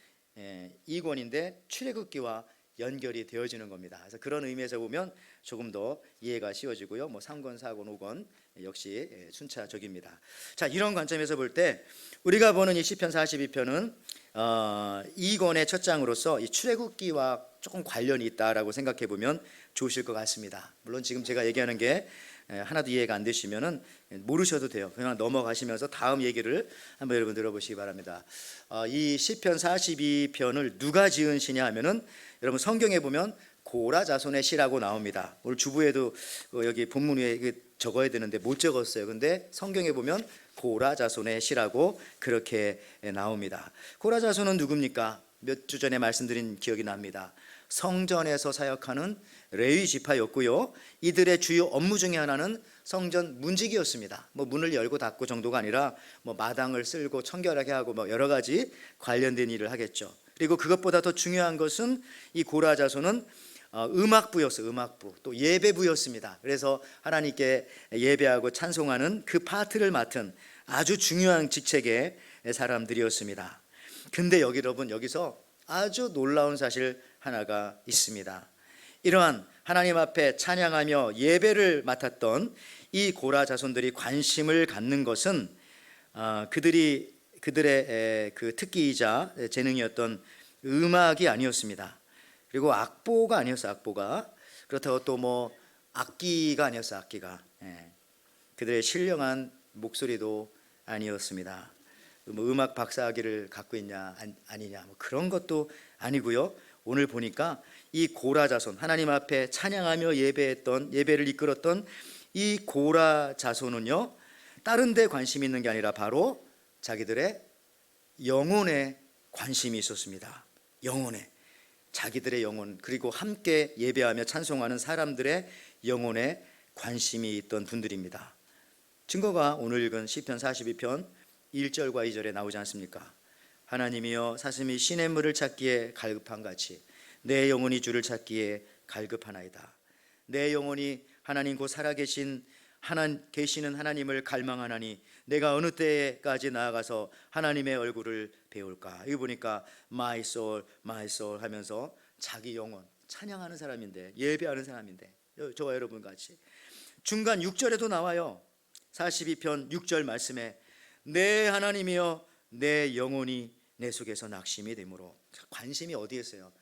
2권인데 출애굽기와 연결이 되어지는 겁니다. 그래서 그런 의미에서 보면 조금 더 이해가 쉬워지고요. 뭐 3권, 4권, 5권 역시 순차적입니다. 자, 이런 관점에서 볼 때 우리가 보는 이 시편 42편은 2권의 첫 장으로서 이 출애굽기와 조금 관련이 있다라고 생각해 보면 좋으실 것 같습니다. 물론 지금 제가 얘기하는 게 하나도 이해가 안 되시면은 모르셔도 돼요. 그냥 넘어가시면서 다음 얘기를 한번 여러분 들어보시기 바랍니다. 이 시편 42편을 누가 지은 시냐 하면은 여러분 성경에 보면 고라 자손의 시라고 나옵니다. 오늘 주부에도 여기 본문 위에 적어야 되는데 못 적었어요. 근데 성경에 보면 고라 자손의 시라고 그렇게 나옵니다. 고라 자손은 누굽니까? 몇 주 전에 말씀드린 기억이 납니다. 성전에서 사역하는 레위 지파였고요. 이들의 주요 업무 중에 하나는 성전 문지기였습니다. 뭐 문을 열고 닫고 정도가 아니라 뭐 마당을 쓸고 청결하게 하고 뭐 여러 가지 관련된 일을 하겠죠. 그리고 그것보다 더 중요한 것은 이 고라 자손은 음악부였어요. 음악부, 또 예배부였습니다. 그래서 하나님께 예배하고 찬송하는 그 파트를 맡은 아주 중요한 직책의 사람들이었습니다. 근데 여러분 여기서 아주 놀라운 사실 하나가 있습니다. 이러한 하나님 앞에 찬양하며 예배를 맡았던 이 고라 자손들이 관심을 갖는 것은 그들의 그 특기이자 재능이었던 음악이 아니었습니다. 그리고 악보가 아니었어요. 악보가. 그렇다고 또 뭐 악기가 아니었어요. 악기가. 그들의 신령한 목소리도 아니었습니다. 뭐 음악 박사학위를 갖고 있냐 아니냐 뭐 그런 것도 아니고요. 오늘 보니까 이 고라 자손, 하나님 앞에 찬양하며 예배를 이끌었던 이 고라 자손은요, 다른 데 관심이 있는 게 아니라 바로 자기들의 영혼에 관심이 있었습니다. 영혼에, 자기들의 영혼, 그리고 함께 예배하며 찬송하는 사람들의 영혼에 관심이 있던 분들입니다. 증거가 오늘 읽은 시편 42편 1절과 2절에 나오지 않습니까? 하나님이여 사슴이 시냇물을 찾기에 갈급한 같이 내 영혼이 주를 찾기에 갈급하나이다. 내 영혼이 하나님 곧 살아계신 계시는 하나님을 갈망하나니 내가 어느 때까지 나아가서 하나님의 얼굴을 배울까. 여기 보니까 my soul, my soul 하면서 자기 영혼 찬양하는 사람인데, 예배하는 사람인데, 저와 여러분 같이 중간 6절에도 나와요. 42편 6절 말씀에 내 하나님이여 내 영혼이 내 속에서 낙심이 되므로. 관심이 어디에 있어요?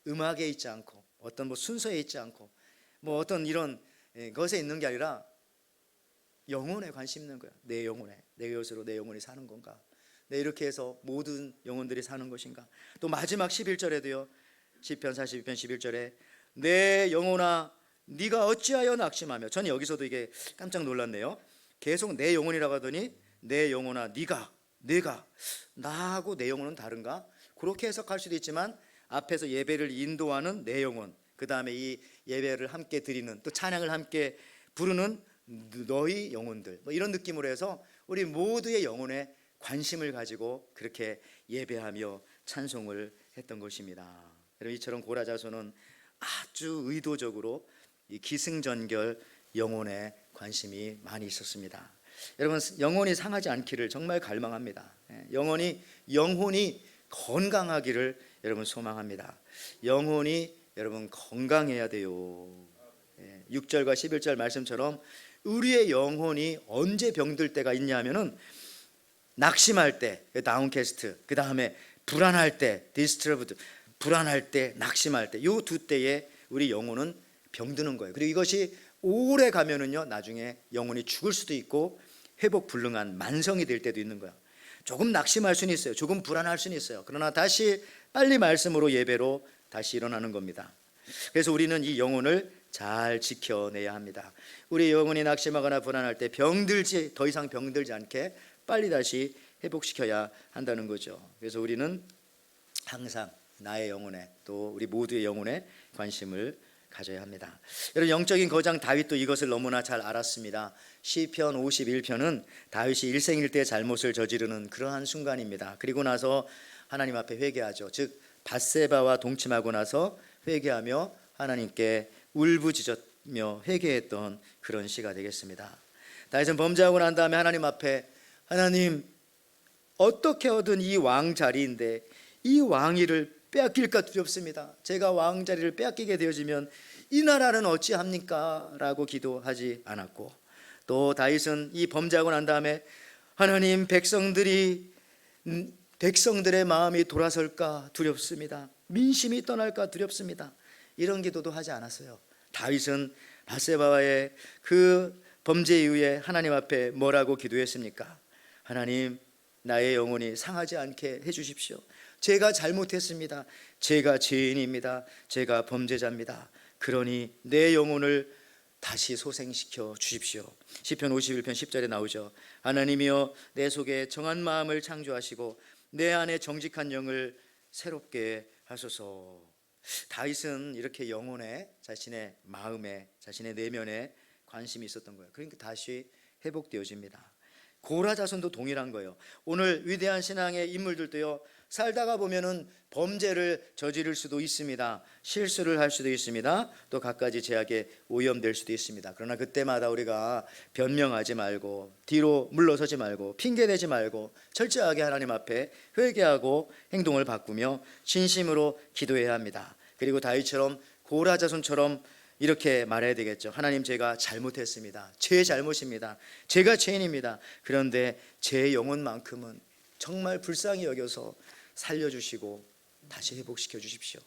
음악에 있지 않고 어떤 뭐 순서에 있지 않고 뭐 어떤 이런 것에 있는 게 아니라 영혼에 관심 있는 거야. 내 영혼에, 내 것으로 내 영혼이 사는 건가? 내 이렇게 해서 모든 영혼들이 사는 것인가? 또 마지막 11절에도요. 시편 42편 11절에 내 영혼아 네가 어찌하여 낙심하며. 저는 여기서도 이게 깜짝 놀랐네요. 계속 내 영혼이라고 하더니 내 영혼아 내가 나하고 내 영혼은 다른가? 그렇게 해석할 수도 있지만 앞에서 예배를 인도하는 내 영혼, 그 다음에 이 예배를 함께 드리는, 또 찬양을 함께 부르는 너희 영혼들, 뭐 이런 느낌으로 해서 우리 모두의 영혼에 관심을 가지고 그렇게 예배하며 찬송을 했던 것입니다. 여러분, 이처럼 고라자손은 아주 의도적으로 이 기승전결 영혼에 관심이 많이 있었습니다. 여러분, 영혼이 상하지 않기를 정말 갈망합니다. 영혼이 건강하기를 여러분 소망합니다. 영혼이 여러분 건강해야 돼요. 6절과 11절 말씀처럼 우리의 영혼이 언제 병들 때가 있냐면은 낙심할 때, 다운캐스트, 그 다음에 불안할 때, 디스트러브드, 불안할 때, 낙심할 때, 요 두 때에 우리 영혼은 병드는 거예요. 그리고 이것이 오래 가면은요, 나중에 영혼이 죽을 수도 있고 회복 불능한 만성이 될 때도 있는 거야. 조금 낙심할 수는 있어요. 조금 불안할 수는 있어요. 그러나 다시 빨리 말씀으로 예배로 다시 일어나는 겁니다. 그래서 우리는 이 영혼을 잘 지켜내야 합니다. 우리 영혼이 낙심하거나 불안할 때 더 이상 병들지 않게 빨리 다시 회복시켜야 한다는 거죠. 그래서 우리는 항상 나의 영혼에, 또 우리 모두의 영혼에 관심을 가져야 합니다. 여러분, 영적인 거장 다윗도 이것을 너무나 잘 알았습니다. 시편 51편은 다윗이 일생일대 잘못을 저지르는 그러한 순간입니다. 그리고 나서 하나님 앞에 회개하죠. 즉 밧세바와 동침하고 나서 회개하며 하나님께 울부짖으며 회개했던 그런 시가 되겠습니다. 다윗은 범죄하고 난 다음에 하나님 앞에, 하나님 어떻게 얻은 이 왕 자리인데 이 왕위를 빼앗길까 두렵습니다. 제가 왕 자리를 빼앗기게 되어지면 이 나라는 어찌합니까? 라고 기도하지 않았고, 또 다윗은 이 범죄하고 난 다음에 하나님 백성들의 마음이 돌아설까 두렵습니다. 민심이 떠날까 두렵습니다. 이런 기도도 하지 않았어요. 다윗은 밧세바와의 그 범죄 이후에 하나님 앞에 뭐라고 기도했습니까? 하나님, 나의 영혼이 상하지 않게 해주십시오. 제가 잘못했습니다. 제가 죄인입니다. 제가 범죄자입니다. 그러니 내 영혼을 다시 소생시켜 주십시오. 시편 51편 10절에 나오죠. 하나님이여 내 속에 정한 마음을 창조하시고 내 안에 정직한 영을 새롭게 하소서. 다윗은 이렇게 영혼에, 자신의 마음에, 자신의 내면에 관심이 있었던 거예요. 그러니까 다시 회복되어집니다. 고라 자손도 동일한 거예요. 오늘 위대한 신앙의 인물들도요, 살다가 보면은 범죄를 저지를 수도 있습니다. 실수를 할 수도 있습니다. 또 갖가지 죄악에 오염될 수도 있습니다. 그러나 그때마다 우리가 변명하지 말고, 뒤로 물러서지 말고, 핑계대지 말고 철저하게 하나님 앞에 회개하고 행동을 바꾸며 진심으로 기도해야 합니다. 그리고 다윗처럼, 고라 자손처럼 이렇게 말해야 되겠죠. 하나님, 제가 잘못했습니다. 제 잘못입니다. 제가 죄인입니다. 그런데 제 영혼만큼은 정말 불쌍히 여겨서 살려주시고 다시 회복시켜 주십시오.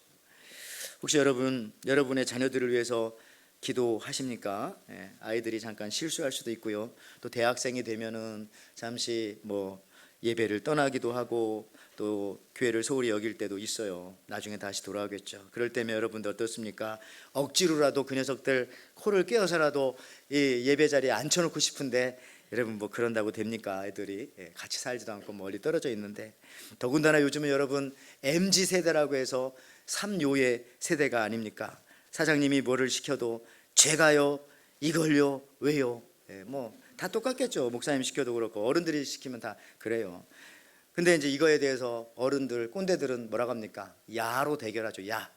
혹시 여러분의 자녀들을 위해서 기도하십니까? 아이들이 잠깐 실수할 수도 있고요. 또 대학생이 되면은 잠시 예배를 떠나기도 하고 또 교회를 소홀히 여길 때도 있어요. 나중에 다시 돌아오겠죠. 그럴 때면 여러분들 어떻습니까? 억지로라도 그 녀석들 코를 꿰어서라도 이 예배 자리에 앉혀놓고 싶은데, 여러분 그런다고 됩니까? 애들이 같이 살지도 않고 멀리 떨어져 있는데. 더군다나 요즘은 여러분 MZ세대라고 해서 3요의 세대가 아닙니까? 사장님이 뭐를 시켜도 제가요, 이걸요, 왜요? 다 똑같겠죠. 목사님 시켜도 그렇고 어른들이 시키면 다 그래요. 근데 이제 이거에 대해서 어른들, 꼰대들은 뭐라고 합니까? 야로 대결하죠. 야.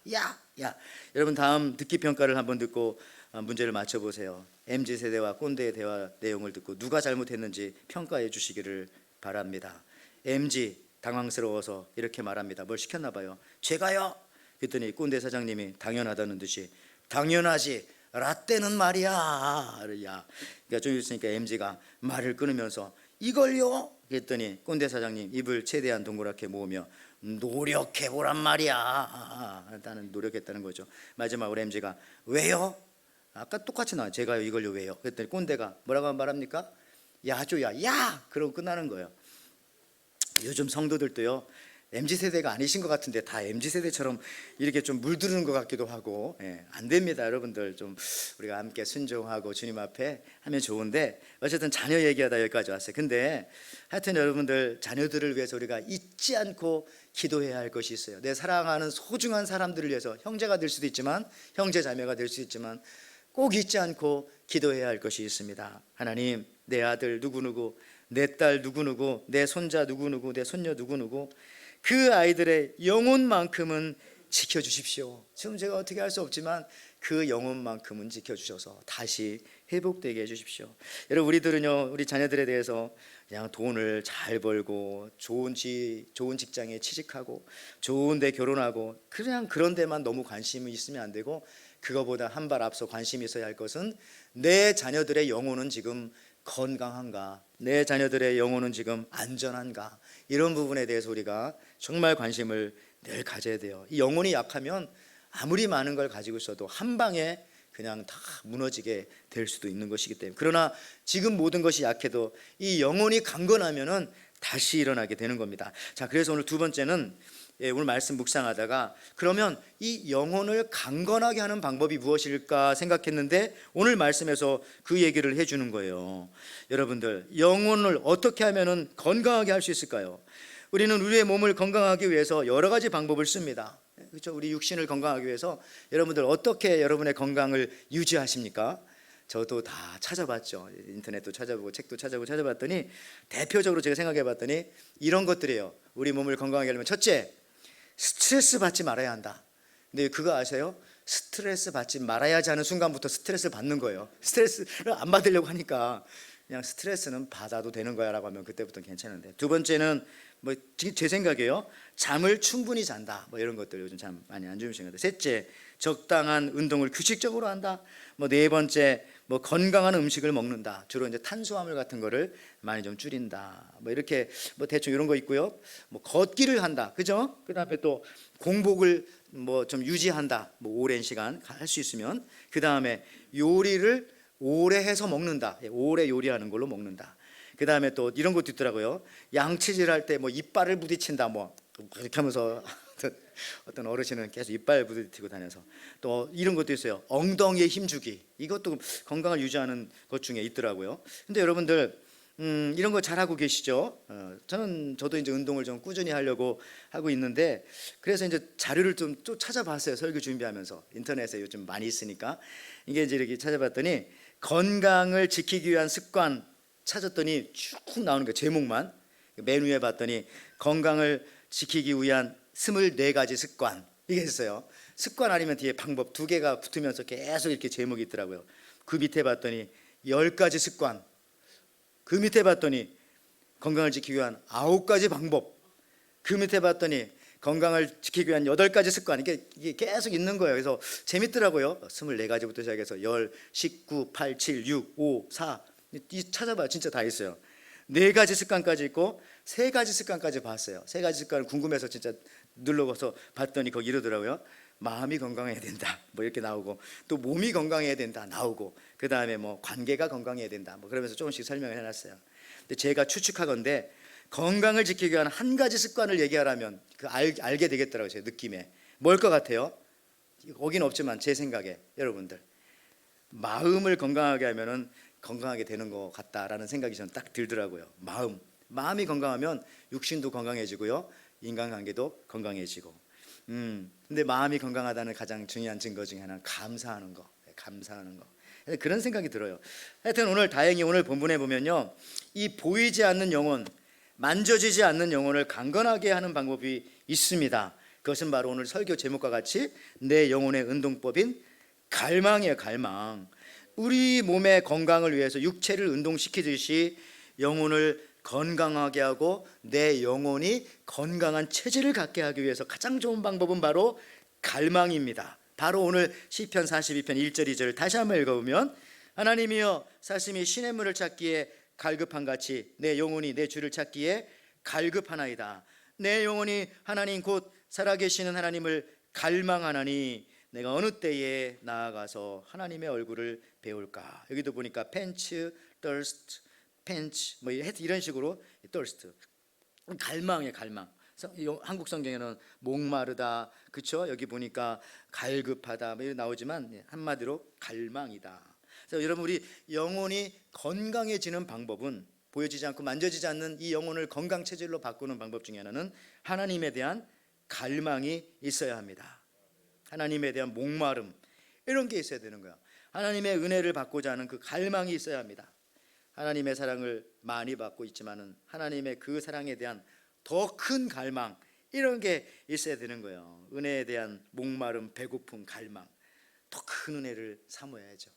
여러분 다음 듣기 평가를 한번 듣고 문제를 맞춰보세요. MZ세대와 꼰대의 대화 내용을 듣고 누가 잘못했는지 평가해 주시기를 바랍니다. MZ 당황스러워서 이렇게 말합니다. 뭘 시켰나 봐요. 제가요? 그랬더니 꼰대 사장님이 당연하다는 듯이 당연하지. 라떼는 말이야. 야. 그러니까 좀 있으니까 MZ가 말을 끊으면서 이걸요? 그랬더니 꼰대 사장님 입을 최대한 동그랗게 모으며 노력해보란 말이야. 나는 노력했다는 거죠. 마지막으로 MZ가 왜요? 아까 똑같이 나와요. 제가요 이걸요 왜요? 그랬더니 꼰대가 뭐라고 말합니까? 야조야 야! 그러고 끝나는 거예요. 요즘 성도들도요 MZ세대가 아니신 것 같은데 다 MZ세대처럼 이렇게 좀 물들는 것 같기도 하고 안 됩니다. 여러분들 좀 우리가 함께 순종하고 주님 앞에 하면 좋은데 어쨌든 자녀 얘기하다 여기까지 왔어요. 근데 하여튼 여러분들 자녀들을 위해서 우리가 잊지 않고 기도해야 할 것이 있어요. 내 사랑하는 소중한 사람들을 위해서 형제가 될 수도 있지만 형제 자매가 될 수 있지만 꼭 잊지 않고 기도해야 할 것이 있습니다. 하나님 내 아들 누구누구 내 딸 누구누구 내 손자 누구누구 내 손녀 누구누구 그 아이들의 영혼만큼은 지켜주십시오. 지금 제가 어떻게 할 수 없지만 그 영혼만큼은 지켜주셔서 다시 회복되게 해주십시오. 여러분 우리들은요 우리 자녀들에 대해서 그냥 돈을 잘 벌고 좋은 직장에 취직하고 좋은 데 결혼하고 그냥 그런 데만 너무 관심이 있으면 안 되고 그거보다 한 발 앞서 관심이 있어야 할 것은 내 자녀들의 영혼은 지금 건강한가, 내 자녀들의 영혼은 지금 안전한가, 이런 부분에 대해서 우리가 정말 관심을 늘 가져야 돼요. 이 영혼이 약하면 아무리 많은 걸 가지고 있어도 한 방에 그냥 다 무너지게 될 수도 있는 것이기 때문에 그러나 지금 모든 것이 약해도 이 영혼이 강건하면은 다시 일어나게 되는 겁니다. 자, 그래서 오늘 두 번째는 오늘 말씀 묵상하다가 그러면 이 영혼을 강건하게 하는 방법이 무엇일까 생각했는데 오늘 말씀에서 그 얘기를 해주는 거예요. 여러분들 영혼을 어떻게 하면 건강하게 할 수 있을까요? 우리는 우리의 몸을 건강하기 위해서 여러 가지 방법을 씁니다. 그렇죠? 우리 육신을 건강하기 위해서 여러분들 어떻게 여러분의 건강을 유지하십니까? 저도 다 찾아봤죠. 인터넷도 찾아보고 책도 찾아보고 찾아봤더니 대표적으로 제가 생각해 봤더니 이런 것들이에요. 우리 몸을 건강하게 하려면 첫째, 스트레스 받지 말아야 한다. 근데 그거 아세요? 스트레스 받지 말아야지 하는 순간부터 스트레스를 받는 거예요. 스트레스를 안 받으려고 하니까 그냥 스트레스는 받아도 되는 거야 라고 하면 그때부터는 괜찮은데, 두 번째는 뭐 제 생각이에요. 잠을 충분히 잔다. 뭐 이런 것들 요즘 참 많이 안 주무시는 것 같아요. 셋째, 적당한 운동을 규칙적으로 한다. 뭐 네 번째, 뭐 건강한 음식을 먹는다. 주로 이제 탄수화물 같은 거를 많이 좀 줄인다. 뭐 이렇게 뭐 대충 이런 거 있고요. 뭐 걷기를 한다. 그죠? 그다음에 또 공복을 뭐 좀 유지한다. 뭐 오랜 시간 할 수 있으면. 그다음에 요리를 오래 해서 먹는다. 오래 요리하는 걸로 먹는다. 그다음에 또 이런 것도 있더라고요. 양치질 할 때 뭐 이빨을 부딪힌다. 뭐 그렇게 하면서 어떤 어르신은 계속 이빨 부딪히고 다녀서 또 이런 것도 있어요. 엉덩이에 힘주기. 이것도 건강을 유지하는 것 중에 있더라고요. 근데 여러분들 이런 거 잘하고 계시죠? 저도 이제 운동을 좀 꾸준히 하려고 하고 있는데 그래서 이제 자료를 좀 또 찾아봤어요. 설교 준비하면서 인터넷에 요즘 많이 있으니까 이게 이제 이렇게 찾아봤더니 건강을 지키기 위한 습관 찾았더니 쭉 나오는 거예요. 제목만 맨 위에 봤더니 건강을 지키기 위한 24가지 습관, 이게 있어요. 습관 아니면 뒤에 방법 두 개가 붙으면서 계속 이렇게 제목이 있더라고요. 그 밑에 봤더니 10가지 습관, 그 밑에 봤더니 건강을 지키기 위한 9가지 방법, 그 밑에 봤더니 건강을 지키기 위한 8가지 습관, 이게 계속 있는 거예요. 그래서 재밌더라고요. 24가지부터 시작해서 10, 19, 8, 7, 6, 5, 4 찾아봐요. 진짜 다 있어요. 4가지 습관까지 있고 3가지 습관까지 봤어요. 3가지 습관을 궁금해서 진짜 눌러서 봤더니 거기 이러더라고요. 마음이 건강해야 된다. 뭐 이렇게 나오고 또 몸이 건강해야 된다 나오고 그 다음에 뭐 관계가 건강해야 된다. 뭐 그러면서 조금씩 설명을 해놨어요. 근데 제가 추측하건대 건강을 지키기 위한 한 가지 습관을 얘기하라면 알게 되겠더라고요. 제 느낌에. 뭘 것 같아요? 거긴 없지만 제 생각에 여러분들 마음을 건강하게 하면은 건강하게 되는 것 같다라는 생각이 저는 딱 들더라고요. 마음이 건강하면 육신도 건강해지고요, 인간관계도 건강해지고. 근데 마음이 건강하다는 가장 중요한 증거 중에 하나는 감사하는 거. 그런 생각이 들어요. 하여튼 오늘 다행히 오늘 본문에 보면요, 이 보이지 않는 영혼, 만져지지 않는 영혼을 강건하게 하는 방법이 있습니다. 그것은 바로 오늘 설교 제목과 같이 내 영혼의 운동법인 갈망이에요. 갈망. 우리 몸의 건강을 위해서 육체를 운동시키듯이 영혼을 건강하게 하고 내 영혼이 건강한 체질을 갖게 하기 위해서 가장 좋은 방법은 바로 갈망입니다. 바로 오늘 시편 42편 1절 2절 다시 한번 읽어보면 하나님이여 사슴이 시냇물을 찾기에 갈급한 같이 내 영혼이 내 주를 찾기에 갈급하나이다. 내 영혼이 하나님 곧 살아계시는 하나님을 갈망하나니 내가 어느 때에 나아가서 하나님의 얼굴을 배울까. 여기도 보니까 펜츠, thirst, 펜츠 뭐 이런 식으로 thirst 갈망이에요. 갈망. 한국 성경에는 목마르다, 그렇죠? 여기 보니까 갈급하다 뭐 이렇게 나오지만 한마디로 갈망이다. 그래서 여러분 우리 영혼이 건강해지는 방법은 보여지지 않고 만져지지 않는 이 영혼을 건강 체질로 바꾸는 방법 중에 하나는 하나님에 대한 갈망이 있어야 합니다. 하나님에 대한 목마름 이런 게 있어야 되는 거야. 하나님의 은혜를 받고자 하는 그 갈망이 있어야 합니다. 하나님의 사랑을 많이 받고 있지만은 하나님의 그 사랑에 대한 더 큰 갈망 이런 게 있어야 되는 거예요. 은혜에 대한 목마름, 배고픔, 갈망, 더 큰 은혜를 사모해야죠.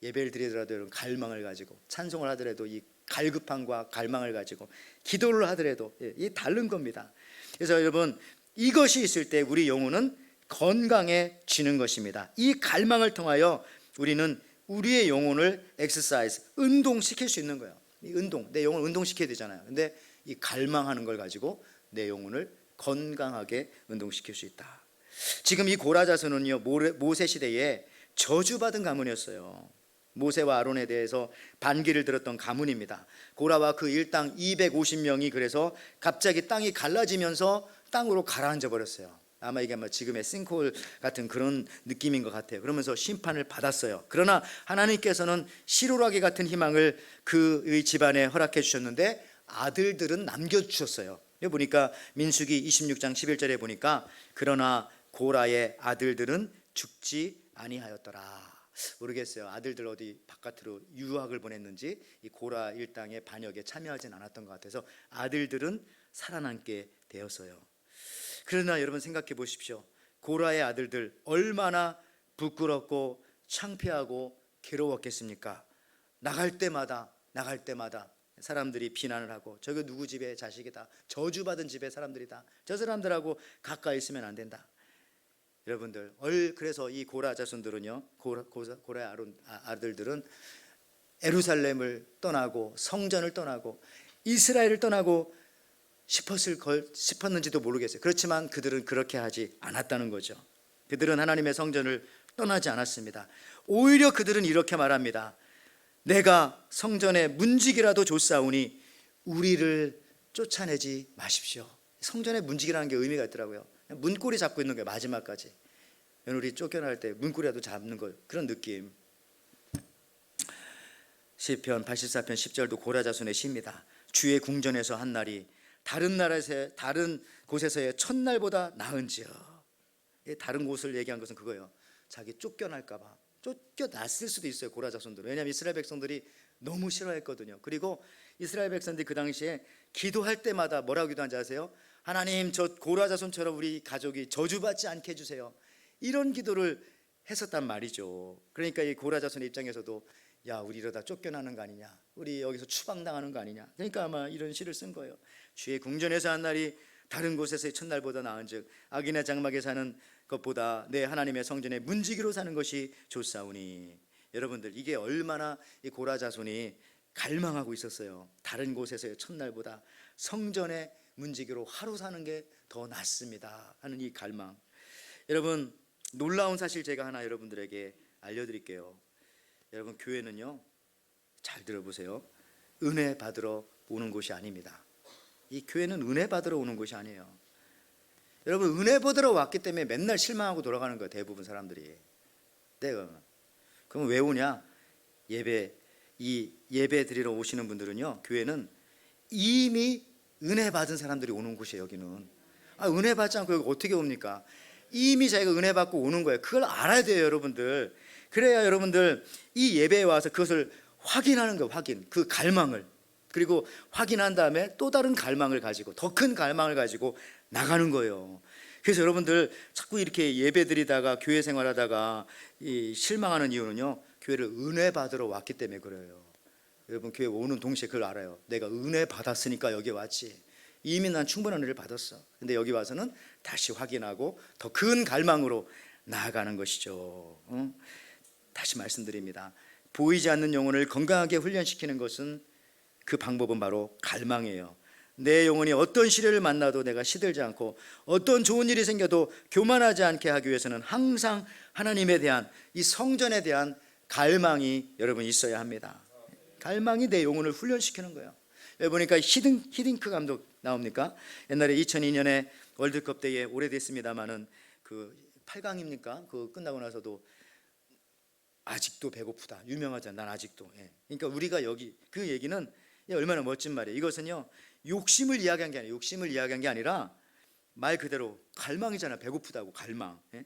예배를 드리더라도 여러분 갈망을 가지고 찬송을 하더라도 이 갈급함과 갈망을 가지고 기도를 하더라도 이 다른 겁니다. 그래서 여러분 이것이 있을 때 우리 영혼은 건강해지는 것입니다. 이 갈망을 통하여 우리는 우리의 영혼을 엑서사이즈, 운동시킬 수 있는 거예요. 이 운동, 내 영혼을 운동시켜야 되잖아요. 근데 이 갈망하는 걸 가지고 내 영혼을 건강하게 운동시킬 수 있다. 지금 이 고라 자손은요 모세 시대에 저주받은 가문이었어요. 모세와 아론에 대해서 반기를 들었던 가문입니다. 고라와 그 일당 250명이 그래서 갑자기 땅이 갈라지면서 땅으로 가라앉아 버렸어요. 아마 이게 지금의 싱크홀 같은 그런 느낌인 것 같아요. 그러면서 심판을 받았어요. 그러나 하나님께서는 시로라기 같은 희망을 그의 집안에 허락해 주셨는데 아들들은 남겨주셨어요. 여기 보니까 민수기 26장 11절에 보니까 그러나 고라의 아들들은 죽지 아니하였더라. 모르겠어요. 아들들 어디 바깥으로 유학을 보냈는지 이 고라 일당의 반역에 참여하진 않았던 것 같아서 아들들은 살아남게 되었어요. 그러나 여러분 생각해 보십시오. 고라의 아들들 얼마나 부끄럽고 창피하고 괴로웠겠습니까? 나갈 때마다 사람들이 비난을 하고 저게 누구 집의 자식이다, 저주받은 집의 사람들이다, 저 사람들하고 가까이 있으면 안 된다. 여러분들 그래서 이 고라 자손들은요, 고라의 아들들은 예루살렘을 떠나고 성전을 떠나고 이스라엘을 떠나고 싶었는지도 모르겠어요. 그렇지만 그들은 그렇게 하지 않았다는 거죠. 그들은 하나님의 성전을 떠나지 않았습니다. 오히려 그들은 이렇게 말합니다. 내가 성전의 문지기라도 줬사오니 우리를 쫓아내지 마십시오. 성전의 문지기라는 게 의미가 있더라고요. 문고리 잡고 있는 거예요. 마지막까지 며느리 쫓겨날 때 문고리라도 잡는 거, 그런 느낌. 시편 84편 10절도 고라 자손의 시입니다. 주의 궁전에서 한 날이 다른 곳에서의 첫날보다 나은지요. 다른 곳을 얘기한 것은 그거예요. 자기 쫓겨날까 봐. 쫓겨났을 수도 있어요, 고라 자손들은. 왜냐하면 이스라엘 백성들이 너무 싫어했거든요. 그리고 이스라엘 백성들이 그 당시에 기도할 때마다 뭐라고 기도한지 아세요? 하나님, 저 고라 자손처럼 우리 가족이 저주받지 않게 해주세요. 이런 기도를 했었단 말이죠. 그러니까 이 고라 자손의 입장에서도 야, 우리 이러다 쫓겨나는 거 아니냐, 우리 여기서 추방당하는 거 아니냐. 그러니까 아마 이런 시를 쓴 거예요. 주의 궁전에서 한 날이 다른 곳에서의 첫날보다 나은즉 악인의 장막에 사는 것보다 내 하나님의 성전에 문지기로 사는 것이 좋사오니. 여러분들 이게 얼마나 이 고라 자손이 갈망하고 있었어요. 다른 곳에서의 첫날보다 성전의 문지기로 하루 사는 게 더 낫습니다 하는 이 갈망. 여러분 놀라운 사실 제가 하나 여러분들에게 알려드릴게요. 여러분 교회는요, 잘 들어보세요. 은혜 받으러 오는 곳이 아닙니다. 이 교회는 은혜 받으러 오는 곳이 아니에요. 여러분 은혜 받으러 왔기 때문에 맨날 실망하고 돌아가는 거예요, 대부분 사람들이. 그럼 왜 오냐? 예배 드리러 오시는 분들은요, 교회는 이미 은혜 받은 사람들이 오는 곳이에요. 여기는 은혜 받지 않고 여기 어떻게 옵니까? 이미 자기가 은혜 받고 오는 거예요. 그걸 알아야 돼요, 여러분들. 그래야 여러분들 이 예배에 와서 그것을 확인하는 거예요. 확인, 그 갈망을. 그리고 확인한 다음에 또 다른 갈망을 가지고 더 큰 갈망을 가지고 나가는 거예요. 그래서 여러분들 자꾸 이렇게 예배 드리다가 교회 생활하다가 실망하는 이유는요, 교회를 은혜 받으러 왔기 때문에 그래요. 여러분 교회 오는 동시에 그걸 알아요. 내가 은혜 받았으니까 여기 왔지. 이미 난 충분한 은혜를 받았어. 근데 여기 와서는 다시 확인하고 더 큰 갈망으로 나아가는 것이죠. 다시 말씀드립니다. 보이지 않는 영혼을 건강하게 훈련시키는 것은 그 방법은 바로 갈망이에요. 내 영혼이 어떤 시련을 만나도 내가 시들지 않고 어떤 좋은 일이 생겨도 교만하지 않게 하기 위해서는 항상 하나님에 대한 이 성전에 대한 갈망이 여러분 있어야 합니다. 갈망이 내 영혼을 훈련시키는 거예요. 여기 보니까 히딩크 감독 나옵니까? 옛날에 2002년에 월드컵 때에 오래됐습니다마는 그 8강입니까? 그 끝나고 나서도 아직도 배고프다. 유명하잖아. 난 아직도. 예. 그러니까 우리가 여기 그 얘기는 얼마나 멋진 말이에요. 이것은요, 욕심을 이야기한 게 아니라 말 그대로 갈망이잖아. 배고프다고 갈망. 예?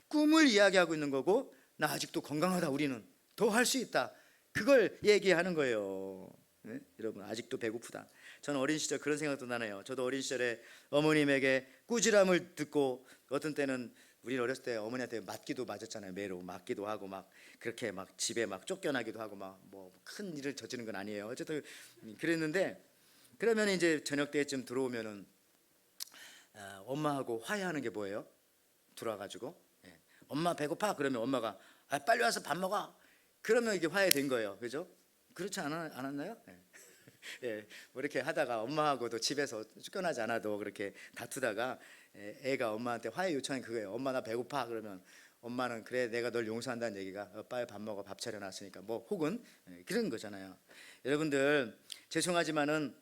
꿈을 이야기하고 있는 거고, 나 아직도 건강하다. 우리는 더 할 수 있다. 그걸 얘기하는 거예요. 예? 여러분 아직도 배고프다. 저는 어린 시절 그런 생각도 나네요. 저도 어린 시절에 어머님에게 꾸지람을 듣고 어떤 때는 우리는 어렸을 때 어머니한테 맞기도 맞았잖아요. 매로 맞기도 하고 막 그렇게 막 집에 막 쫓겨나기도 하고 막 뭐 큰 일을 저지른 건 아니에요. 어쨌든 그랬는데, 그러면 이제 저녁 때쯤 들어오면은 엄마하고 화해하는 게 뭐예요? 들어와가지고 엄마 배고파? 그러면 엄마가 빨리 와서 밥 먹어. 그러면 이게 화해된 거예요. 그죠? 그렇지 않았나요? 예, 뭐 이렇게 하다가 엄마하고도 집에서 쫓겨나지 않아도 그렇게 다투다가 애가 엄마한테 화해 요청한 그거예요. 엄마 나 배고파. 그러면 엄마는 그래 내가 널 용서한다는 얘기가 빨리 밥 먹어. 밥 차려놨으니까. 뭐 혹은 그런 거잖아요. 여러분들 죄송하지만은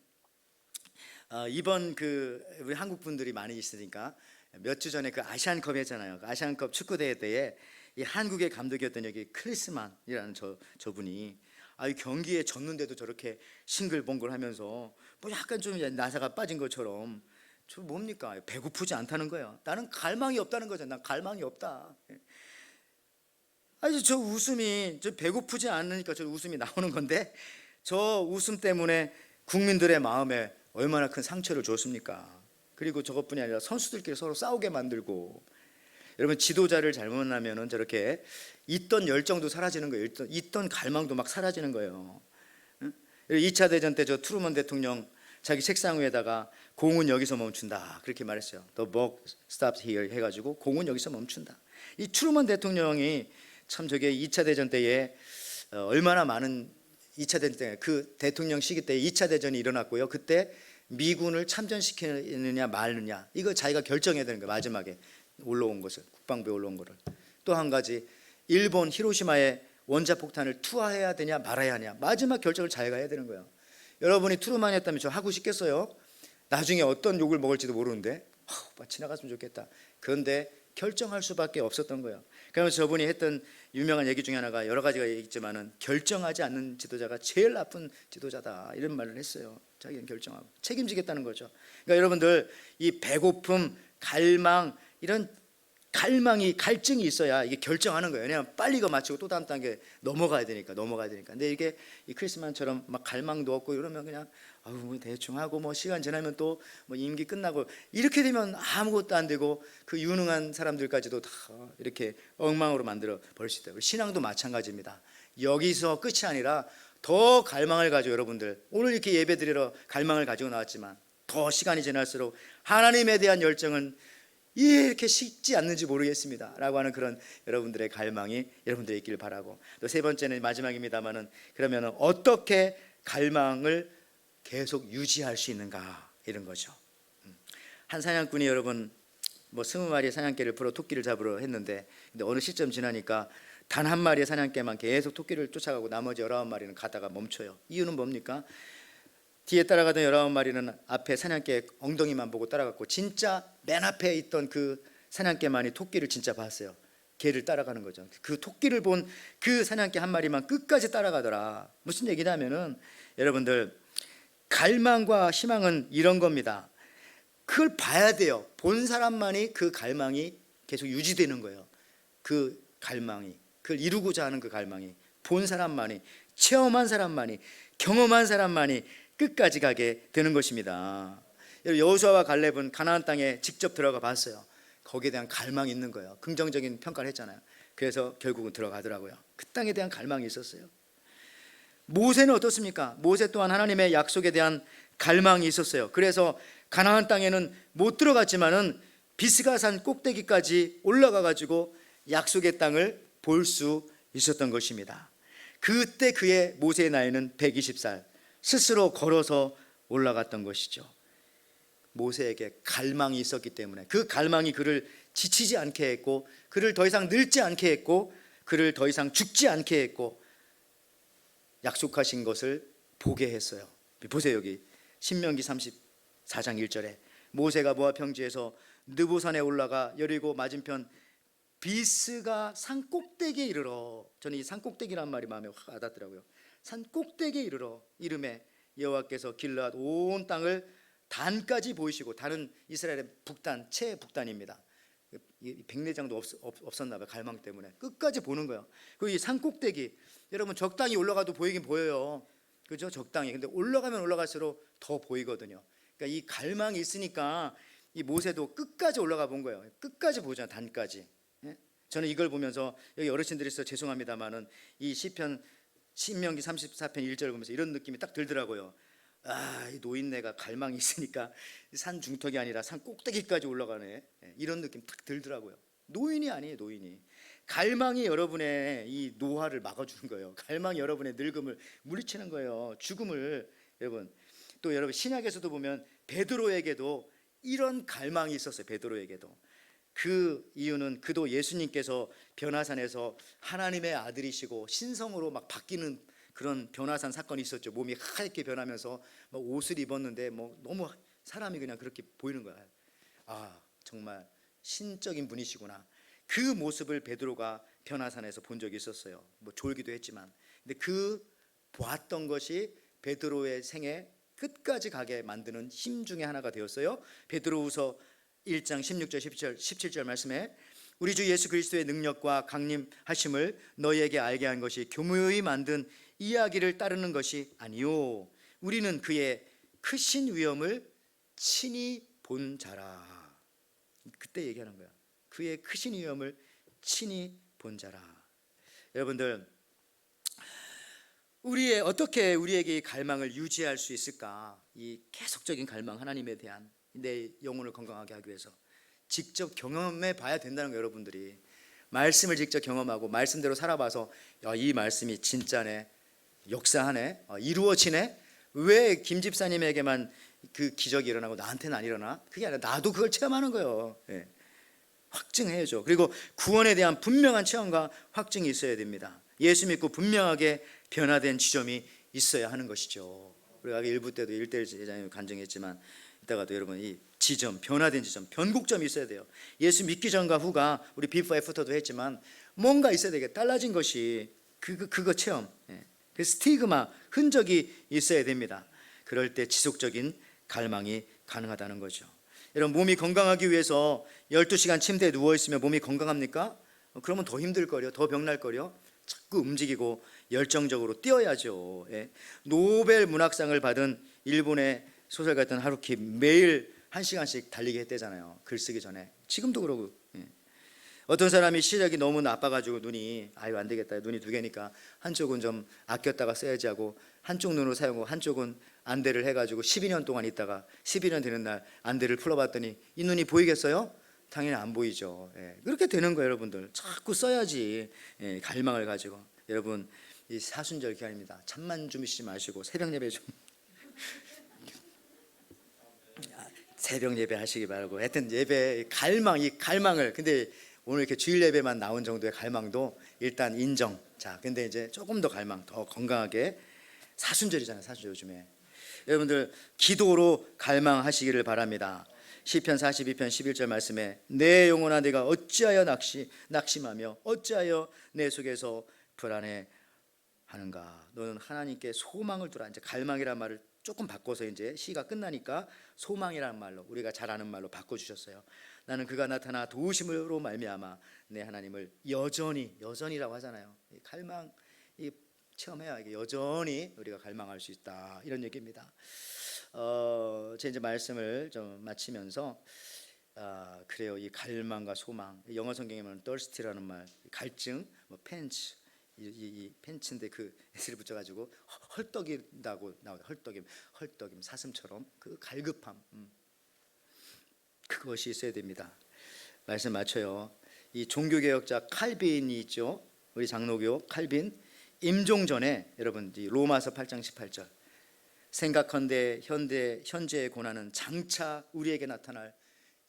이번 그 우리 한국 분들이 많이 있으니까 몇 주 전에 그 아시안컵 했잖아요. 그 아시안컵 축구 대회 때에 이 한국의 감독이었던 여기 클리스만이라는 저분이 이 경기에 졌는데도 저렇게 싱글벙글하면서 뭐 약간 좀 나사가 빠진 것처럼 저 뭡니까? 배고프지 않다는 거예요. 나는 갈망이 없다는 거죠. 난 갈망이 없다. 아니 저 웃음이 저 배고프지 않으니까 저 웃음이 나오는 건데 저 웃음 때문에 국민들의 마음에 얼마나 큰 상처를 줬습니까? 그리고 저것뿐이 아니라 선수들끼리 서로 싸우게 만들고, 여러분 지도자를 잘못 만나면은 저렇게 있던 열정도 사라지는 거예요. 있던 갈망도 막 사라지는 거예요. 2차 대전 때 저 트루먼 대통령 자기 책상 위에다가 공은 여기서 멈춘다 그렇게 말했어요. The buck stops here 해가지고 공은 여기서 멈춘다. 이 트루먼 대통령이 참 저게 2차 대전 때에 얼마나 많은 2차 대전 때 그 대통령 시기 때 2차 대전이 일어났고요. 그때 미군을 참전시키느냐 말느냐 이거 자기가 결정해야 되는 거예요. 마지막에 올라온 것을, 국방부에 올라온 거를. 또 한 가지, 일본 히로시마에 원자폭탄을 투하해야 되냐 말아야 하냐 마지막 결정을 자기가 해야 되는 거예요. 여러분이 트루만이 했다면 저 하고 싶겠어요? 나중에 어떤 욕을 먹을지도 모르는데 지나갔으면 좋겠다. 그런데 결정할 수밖에 없었던 거예요. 그러면서 저분이 했던 유명한 얘기 중에 하나가 여러 가지가 있지만은 결정하지 않는 지도자가 제일 나쁜 지도자다 이런 말을 했어요. 자기는 결정하고 책임지겠다는 거죠. 그러니까 여러분들 이 배고픔, 갈망 이런 갈증이 있어야 이게 결정하는 거예요. 왜냐하면 빨리 이거 마치고 또 다음 단계 넘어가야 되니까. 근데 이게 이 크리스만처럼 막 갈망도 없고 이러면 그냥 뭐 대충 하고 뭐 시간 지나면 또 뭐 임기 끝나고 이렇게 되면 아무것도 안 되고 그 유능한 사람들까지도 다 이렇게 엉망으로 만들어 버릴 수 있다. 신앙도 마찬가지입니다. 여기서 끝이 아니라 더 갈망을 가지고, 여러분들 오늘 이렇게 예배 드리러 갈망을 가지고 나왔지만 더 시간이 지날수록 하나님에 대한 열정은 이렇게 식지 않는지 모르겠습니다 라고 하는 그런 여러분들의 갈망이 여러분들에 있기를 바라고, 또 세 번째는 마지막입니다만은 그러면 어떻게 갈망을 계속 유지할 수 있는가 이런 거죠. 한 사냥꾼이 여러분 뭐 20마리의 사냥개를 풀어 토끼를 잡으러 했는데, 근데 어느 시점 지나니까 단 한 마리의 사냥개만 계속 토끼를 쫓아가고 나머지 19마리는 가다가 멈춰요. 이유는 뭡니까? 뒤에 따라가던 19마리는 앞에 사냥개 엉덩이만 보고 따라갔고, 진짜 맨 앞에 있던 그 사냥개만이 토끼를 진짜 봤어요. 개를 따라가는 거죠. 그 토끼를 본 그 사냥개 한 마리만 끝까지 따라가더라. 무슨 얘기냐면은 여러분들 갈망과 희망은 이런 겁니다. 그걸 봐야 돼요. 본 사람만이 그 갈망이 계속 유지되는 거예요. 그 갈망이, 그걸 이루고자 하는 그 갈망이 본 사람만이, 체험한 사람만이, 경험한 사람만이 끝까지 가게 되는 것입니다. 여호수아와 갈렙은 가나안 땅에 직접 들어가 봤어요. 거기에 대한 갈망이 있는 거예요. 긍정적인 평가를 했잖아요. 그래서 결국은 들어가더라고요. 그 땅에 대한 갈망이 있었어요. 모세는 어떻습니까? 모세 또한 하나님의 약속에 대한 갈망이 있었어요. 그래서 가나안 땅에는 못 들어갔지만은 비스가산 꼭대기까지 올라가 가지고 약속의 땅을 볼 수 있었던 것입니다. 그때 그의 모세의 나이는 120살, 스스로 걸어서 올라갔던 것이죠. 모세에게 갈망이 있었기 때문에 그 갈망이 그를 지치지 않게 했고, 그를 더 이상 늙지 않게 했고, 그를 더 이상 죽지 않게 했고, 약속하신 것을 보게 했어요. 보세요, 여기 신명기 34장 1절에 모세가 모압 평지에서 느보산에 올라가 여리고 맞은편 비스가 산 꼭대기에 이르러, 저는 이 산 꼭대기란 말이 마음에 확 와닿더라고요. 산 꼭대기에 이르러 이름에 여호와께서 길르앗 온 땅을 단까지 보이시고, 단은 이스라엘의 북단, 최북단입니다. 백내장도 없었나 봐요. 갈망 때문에 끝까지 보는 거예요. 그 이 산 꼭대기, 여러분 적당히 올라가도 보이긴 보여요. 그죠? 적당히. 근데 올라가면 올라갈수록 더 보이거든요. 그러니까 이 갈망이 있으니까 이 모세도 끝까지 올라가 본 거예요. 끝까지 보잖아요. 단까지. 예? 저는 이걸 보면서, 여기 어르신들이 있어 죄송합니다만은 이 시편 신명기 34편 1절 보면서 이런 느낌이 딱 들더라고요. 아, 이 노인네가 갈망이 있으니까 산 중턱이 아니라 산 꼭대기까지 올라가네. 이런 느낌 딱 들더라고요. 노인이 아니에요, 노인이. 갈망이 여러분의 이 노화를 막아주는 거예요. 갈망이 여러분의 늙음을 물리치는 거예요. 죽음을. 여러분, 또 여러분 신약에서도 보면 베드로에게도 이런 갈망이 있었어요. 베드로에게도. 그 이유는 그도 예수님께서 변화산에서 하나님의 아들이시고 신성으로 막 바뀌는 그런 변화산 사건이 있었죠. 몸이 하얗게 변하면서 막 옷을 입었는데 뭐 너무 사람이 그냥 그렇게 보이는 거야. 아, 정말 신적인 분이시구나. 그 모습을 베드로가 변화산에서 본 적이 있었어요. 뭐 졸기도 했지만. 근데 그 보았던 것이 베드로의 생애 끝까지 가게 만드는 힘 중에 하나가 되었어요. 베드로후서 1장 16절 17절 말씀에 우리 주 예수 그리스도의 능력과 강림하심을 너희에게 알게 한 것이 교묘히 만든 이야기를 따르는 것이 아니요, 우리는 그의 크신 위엄을 친히 본 자라. 그때 얘기하는 거야. 그의 크신 위엄을 친히 본 자라. 여러분들, 어떻게 우리에게 이 갈망을 유지할 수 있을까? 이 계속적인 갈망, 하나님에 대한 내 영혼을 건강하게 하기 위해서 직접 경험해 봐야 된다는 거예요. 여러분들이 말씀을 직접 경험하고 말씀대로 살아봐서, 야, 이 말씀이 진짜네, 역사하네, 이루어지네. 왜 김 집사님에게만 그 기적이 일어나고 나한테는 안 일어나? 그게 아니라 나도 그걸 체험하는 거예요. 예. 확증해야죠. 그리고 구원에 대한 분명한 체험과 확증이 있어야 됩니다. 예수 믿고 분명하게 변화된 지점이 있어야 하는 것이죠. 우리가 일부 때도 1:1 제자님 간증했지만, 이따가도 여러분 이 지점, 변화된 지점, 변곡점이 있어야 돼요. 예수 믿기 전과 후가 우리 비포 애프터도 했지만 뭔가 있어야 되게 달라진 것이 그거 체험, 그 스티그마, 흔적이 있어야 됩니다. 그럴 때 지속적인 갈망이 가능하다는 거죠. 여러분, 몸이 건강하기 위해서 12시간 침대에 누워있으면 몸이 건강합니까? 그러면 더 힘들거려, 더 병날거려. 자꾸 움직이고 열정적으로 뛰어야죠. 예. 노벨 문학상을 받은 일본의 소설가였던 하루키, 매일 1시간씩 달리게 했대잖아요. 글 쓰기 전에. 지금도 그러고. 예. 어떤 사람이 시력이 너무 나빠가지고 눈이, 아유 안 되겠다, 눈이 2개니까 한쪽은 좀 아꼈다가 써야지 하고 한쪽 눈으로 사용하고 한쪽은 안대를 해가지고 12년 동안 있다가 12년 되는 날 안대를 풀어봤더니 이 눈이 보이겠어요? 당연히 안 보이죠. 예. 그렇게 되는 거예요. 여러분들 자꾸 써야지. 예. 갈망을 가지고. 여러분, 이 사순절 기간입니다. 잠만 주무시지 마시고 새벽 예배 좀 새벽 예배 하시기 바라고. 하여튼 예배 갈망, 이 갈망을, 근데 오늘 이렇게 주일 예배만 나온 정도의 갈망도 일단 인정. 자, 근데 이제 조금 더 갈망, 더 건강하게. 사순절이잖아요. 사순절 요즘에. 여러분들 기도로 갈망하시기를 바랍니다. 시편 42편 11절 말씀에 내 영혼아 내가 어찌하여 낙심하며 어찌하여 내 속에서 불안해하는가. 너는 하나님께 소망을 두라. 이제 갈망이란 말을 조금 바꿔서 이제 시가 끝나니까 소망이라는 말로, 우리가 잘 아는 말로 바꿔주셨어요. 나는 그가 나타나 도우심으로 말미암아 내 하나님을 여전히라고 하잖아요. 이 갈망, 이 체험해야 이게 여전히 우리가 갈망할 수 있다, 이런 얘기입니다. 제 이제 말씀을 좀 마치면서 그래요. 이 갈망과 소망, 영어 성경에 보면 thirsty라는 말, 갈증, 뭐 팬츠, 이 팬츠인데 그 s를 붙여가지고 헐떡인다고 나와요. 헐떡임, 사슴처럼 그 갈급함, 그것이 있어야 됩니다. 말씀 맞춰요. 이 종교개혁자 칼빈이 있죠. 우리 장로교 칼빈, 임종전에 여러분 로마서 8장 18절, 생각한데 현재의 고난은 장차 우리에게 나타날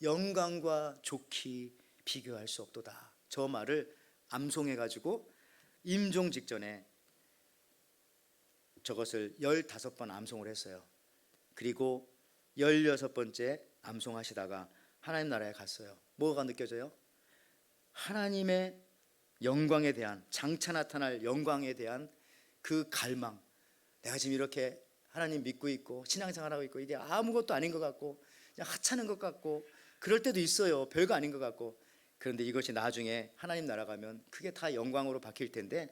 영광과 좋기 비교할 수 없도다. 저 말을 암송해가지고 임종 직전에 저것을 15번 암송을 했어요. 그리고 16번째 암송하시다가 하나님 나라에 갔어요. 뭐가 느껴져요? 하나님의 영광에 대한, 장차 나타날 영광에 대한 그 갈망. 내가 지금 이렇게 하나님 믿고 있고 신앙생활하고 있고 이게 아무것도 아닌 것 같고 그냥 하찮은 것 같고 그럴 때도 있어요. 별거 아닌 것 같고. 그런데 이것이 나중에 하나님 나라 가면 그게 다 영광으로 바뀔 텐데,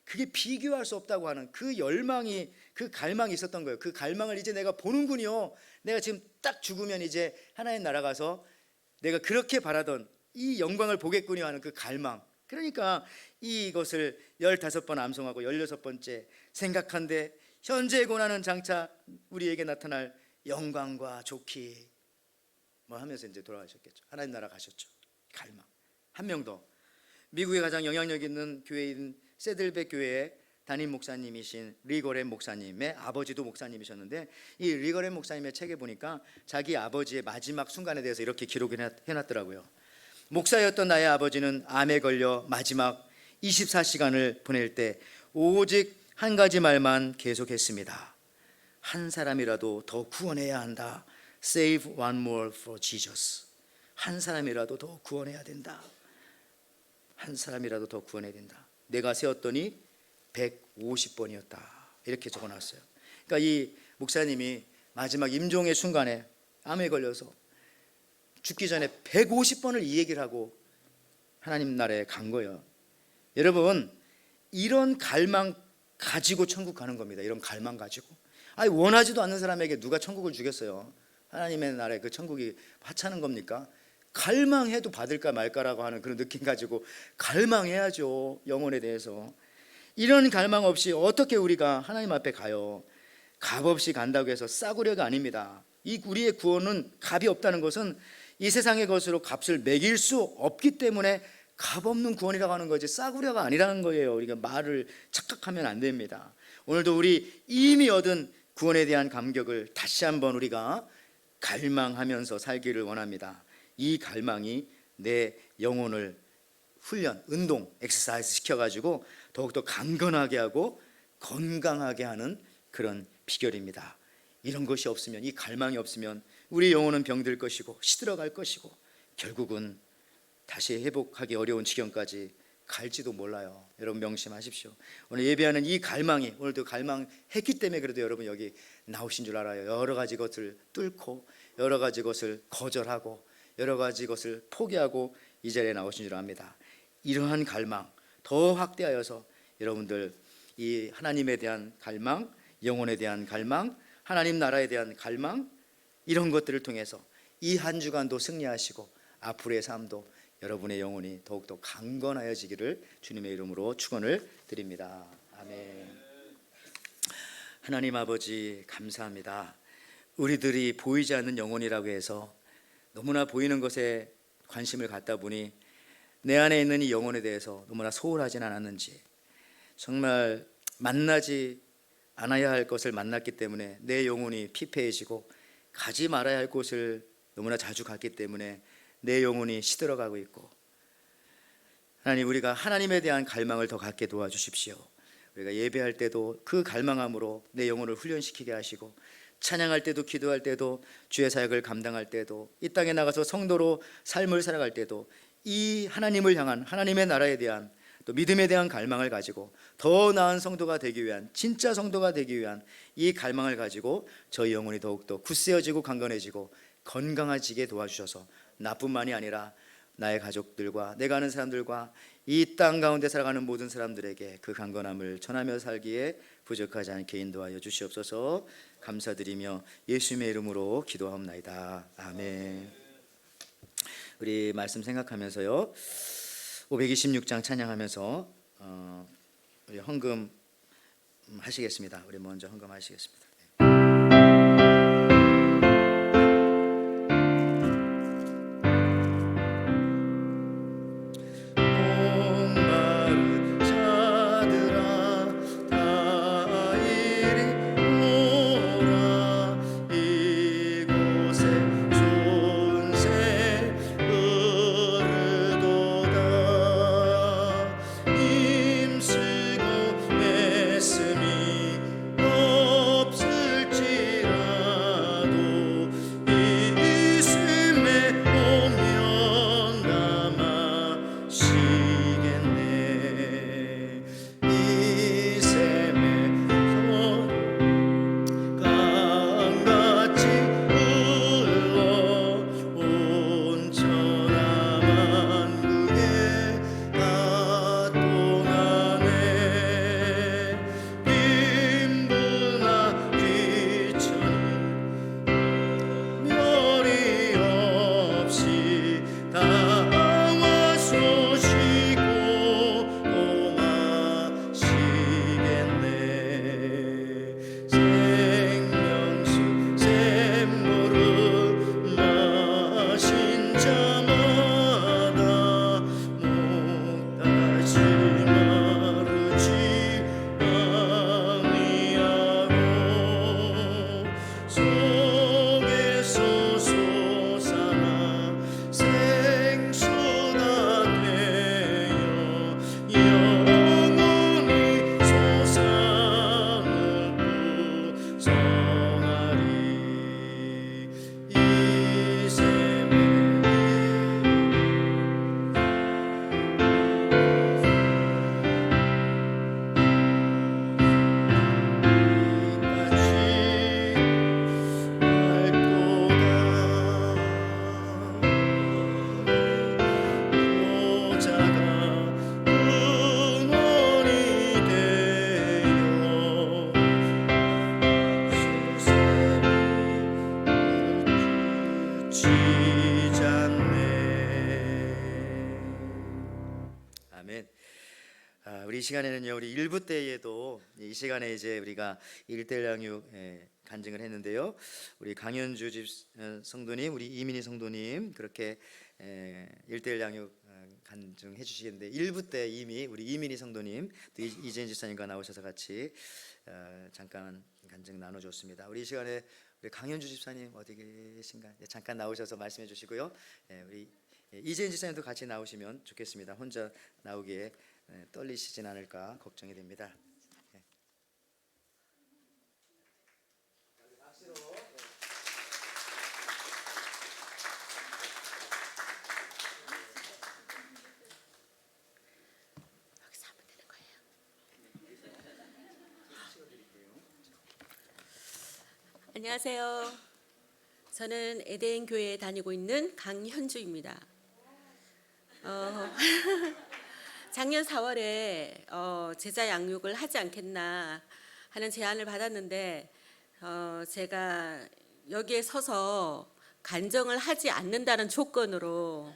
그게 비교할 수 없다고 하는 그 열망이, 그 갈망이 있었던 거예요. 그 갈망을 이제 내가 보는군요. 내가 지금 딱 죽으면 이제 하나님 나라 가서 내가 그렇게 바라던 이 영광을 보겠군요 하는 그 갈망. 그러니까 이것을 15번 암송하고 16번째, 생각한데 현재의 고난은 장차 우리에게 나타날 영광과 좋기 뭐 하면서 이제 돌아가셨겠죠. 하나님 나라 가셨죠. 갈망. 한 명 더, 미국의 가장 영향력 있는 교회인 세들백 교회의 담임 목사님이신 리거렌 목사님의 아버지도 목사님이셨는데, 이 리거렌 목사님의 책에 보니까 자기 아버지의 마지막 순간에 대해서 이렇게 기록을 해놨더라고요. 목사였던 나의 아버지는 암에 걸려 마지막 24시간을 보낼 때 오직 한 가지 말만 계속했습니다. 한 사람이라도 더 구원해야 한다. Save one more for Jesus. 한 사람이라도 더 구원해야 된다. 한 사람이라도 더 구원해야 된다. 내가 세었더니 150번이었다. 이렇게 적어놨어요. 그러니까 이 목사님이 마지막 임종의 순간에 암에 걸려서 죽기 전에 150번을 이 얘기를 하고 하나님 나라에 간 거예요. 여러분, 이런 갈망 가지고 천국 가는 겁니다. 이런 갈망 가지고. 아니, 원하지도 않는 사람에게 누가 천국을 주겠어요? 하나님의 나라에 그 천국이 하찮은 겁니까? 갈망해도 받을까 말까라고 하는 그런 느낌 가지고 갈망해야죠. 영혼에 대해서. 이런 갈망 없이 어떻게 우리가 하나님 앞에 가요? 값 없이 간다고 해서 싸구려가 아닙니다. 이 우리의 구원은 값이 없다는 것은 이 세상의 것으로 값을 매길 수 없기 때문에 값 없는 구원이라고 하는 거지 싸구려가 아니라는 거예요. 우리가 말을 착각하면 안 됩니다. 오늘도 우리 이미 얻은 구원에 대한 감격을 다시 한번 우리가 갈망하면서 살기를 원합니다. 이 갈망이 내 영혼을 훈련, 운동, 엑서사이즈 시켜가지고 더욱더 강건하게 하고 건강하게 하는 그런 비결입니다. 이런 것이 없으면, 이 갈망이 없으면 우리 영혼은 병들 것이고 시들어갈 것이고 결국은 다시 회복하기 어려운 지경까지 갈지도 몰라요. 여러분 명심하십시오. 오늘 예배하는 이 갈망이, 오늘도 갈망했기 때문에 그래도 여러분 여기 나오신 줄 알아요. 여러 가지 것을 뚫고 여러 가지 것을 거절하고 여러 가지 것을 포기하고 이 자리에 나오신 줄 압니다. 이러한 갈망 더 확대하여서 여러분들 이 하나님에 대한 갈망, 영혼에 대한 갈망, 하나님 나라에 대한 갈망, 이런 것들을 통해서 이 한 주간도 승리하시고 앞으로의 삶도 여러분의 영혼이 더욱더 강건하여지기를 주님의 이름으로 축원을 드립니다. 아멘. 하나님 아버지 감사합니다. 우리들이 보이지 않는 영혼이라고 해서 너무나 보이는 것에 관심을 갖다 보니 내 안에 있는 이 영혼에 대해서 너무나 소홀하진 않았는지, 정말 만나지 않아야 할 것을 만났기 때문에 내 영혼이 피폐해지고 가지 말아야 할 곳을 너무나 자주 갔기 때문에 내 영혼이 시들어가고 있고, 하나님 우리가 하나님에 대한 갈망을 더 갖게 도와주십시오. 우리가 예배할 때도 그 갈망함으로 내 영혼을 훈련시키게 하시고, 찬양할 때도 기도할 때도 주의 사역을 감당할 때도 이 땅에 나가서 성도로 삶을 살아갈 때도 이 하나님을 향한 하나님의 나라에 대한 또 믿음에 대한 갈망을 가지고 더 나은 성도가 되기 위한, 진짜 성도가 되기 위한 이 갈망을 가지고 저희 영혼이 더욱더 굳세어지고 강건해지고 건강해지게 도와주셔서 나뿐만이 아니라 나의 가족들과 내가 아는 사람들과 이 땅 가운데 살아가는 모든 사람들에게 그 강건함을 전하며 살기에 부족하지 않게 인도하여 주시옵소서. 감사드리며 예수님의 이름으로 기도하옵나이다. 아멘. 우리 말씀 생각하면서요, 526장 찬양하면서 우리 헌금 하시겠습니다. 우리 먼저 헌금 하시겠습니다. 아멘. 우리 이 시간에는요, 우리 일부 때에도 이 시간에 이제 우리가 1대1 양육 간증을 했는데요. 우리 강현주 집 성도님, 우리 이민희 성도님 그렇게 1대1 양육 간증해 주시겠는데, 일부 때 이미 우리 이민희 성도님 또 이재인 집사님과 나오셔서 같이 잠깐 간증 나눠줬습니다. 우리 이 시간에 우리 강현주 집사님 어디 계신가? 잠깐 나오셔서 말씀해 주시고요. 우리 이재인 집사님도 같이 나오시면 좋겠습니다. 혼자 나오기에 떨리시진 않을까 걱정이 됩니다. 안녕하세요. 저는 에덴 교회에 다니고 있는 강현주입니다. 작년 4월에 제자 양육을 하지 않겠나 하는 제안을 받았는데 제가 여기에 서서 간증을 하지 않는다는 조건으로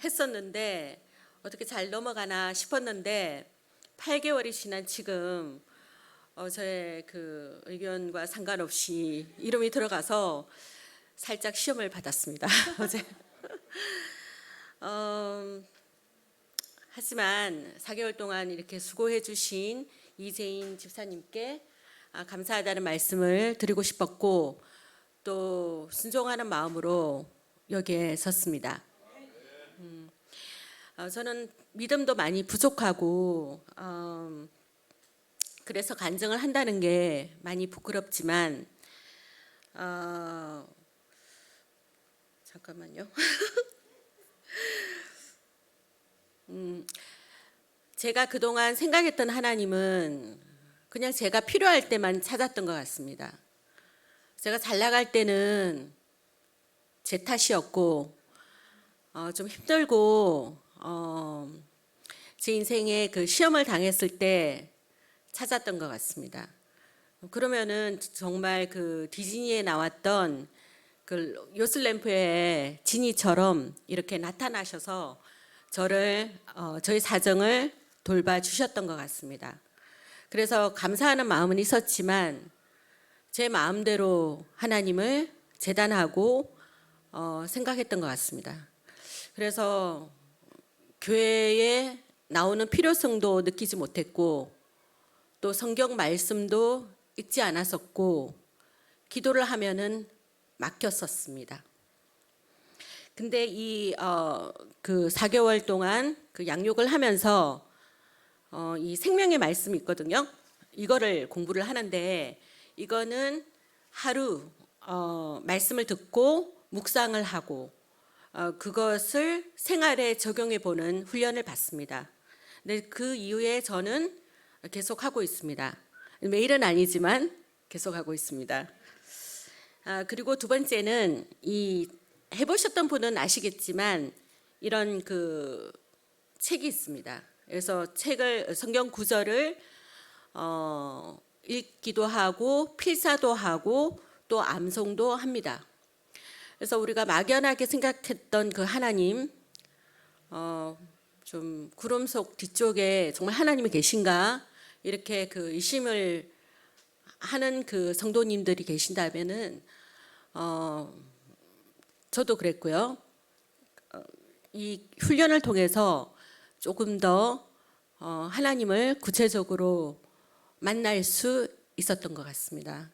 했었는데 어떻게 잘 넘어가나 싶었는데 8개월이 지난 지금 저의 그 의견과 상관없이 이름이 들어가서 살짝 시험을 받았습니다. 어제. 하지만 4개월 동안 이렇게 수고해 주신 이재인 집사님께 감사하다는 말씀을 드리고 싶었고, 또 순종하는 마음으로 여기에 섰습니다. 저는 믿음도 많이 부족하고 그래서 간증을 한다는 게 많이 부끄럽지만 잠깐만요. 제가 그동안 생각했던 하나님은 그냥 제가 필요할 때만 찾았던 것 같습니다. 제가 잘 나갈 때는 제 탓이었고 좀 힘들고 제 인생에 그 시험을 당했을 때 찾았던 것 같습니다. 그러면은 정말 그 디즈니에 나왔던 그 요슬램프의 지니처럼 이렇게 나타나셔서 저의 사정을 돌봐주셨던 것 같습니다. 그래서 감사하는 마음은 있었지만 제 마음대로 하나님을 재단하고 생각했던 것 같습니다. 그래서 교회에 나오는 필요성도 느끼지 못했고 또 성경 말씀도 읽지 않았었고 기도를 하면은 막혔었습니다. 근데 그 4개월 동안 그 양육을 하면서 이 생명의 말씀이 있거든요. 이거를 공부를 하는데 이거는 하루 말씀을 듣고 묵상을 하고 그것을 생활에 적용해 보는 훈련을 받습니다. 근데 그 이후에 저는 계속 하고 있습니다. 매일은 아니지만 계속 하고 있습니다. 그리고 두 번째는 이 해보셨던 분은 아시겠지만 이런 그 책이 있습니다. 그래서 성경 구절을 읽기도 하고 필사도 하고 또 암송도 합니다. 그래서 우리가 막연하게 생각했던 그 하나님, 좀 구름 속 뒤쪽에 정말 하나님이 계신가 이렇게 그 의심을 하는 그 성도님들이 계신다면은 저도 그랬고요. 이 훈련을 통해서 조금 더 하나님을 구체적으로 만날 수 있었던 것 같습니다.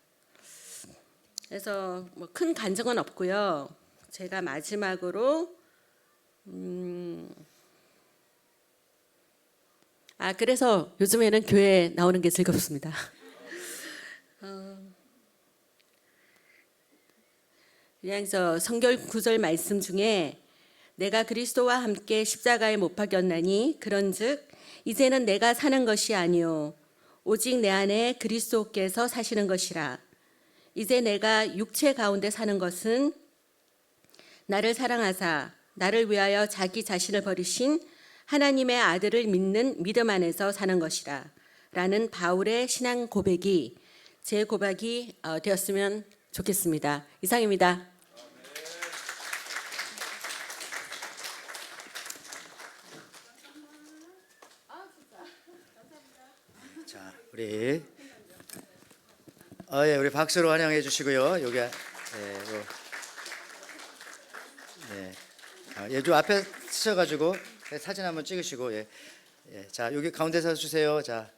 그래서 뭐 큰 간증은 없고요. 제가 마지막으로 그래서 요즘에는 교회 나오는 게 즐겁습니다. 그냥 저 성경 구절 말씀 중에 내가 그리스도와 함께 십자가에 못 박였나니 그런즉 이제는 내가 사는 것이 아니요 오직 내 안에 그리스도께서 사시는 것이라. 이제 내가 육체 가운데 사는 것은 나를 사랑하사 나를 위하여 자기 자신을 버리신 하나님의 아들을 믿는 믿음 안에서 사는 것이라 라는 바울의 신앙 고백이 제 고백이 되었으면 좋겠습니다. 이상입니다. 자, 우리 박수로 환영해 주시고요. 여기 좀 앞에 서셔가지고 사진 한번 찍으시고 자 여기 가운데 서 주세요. 자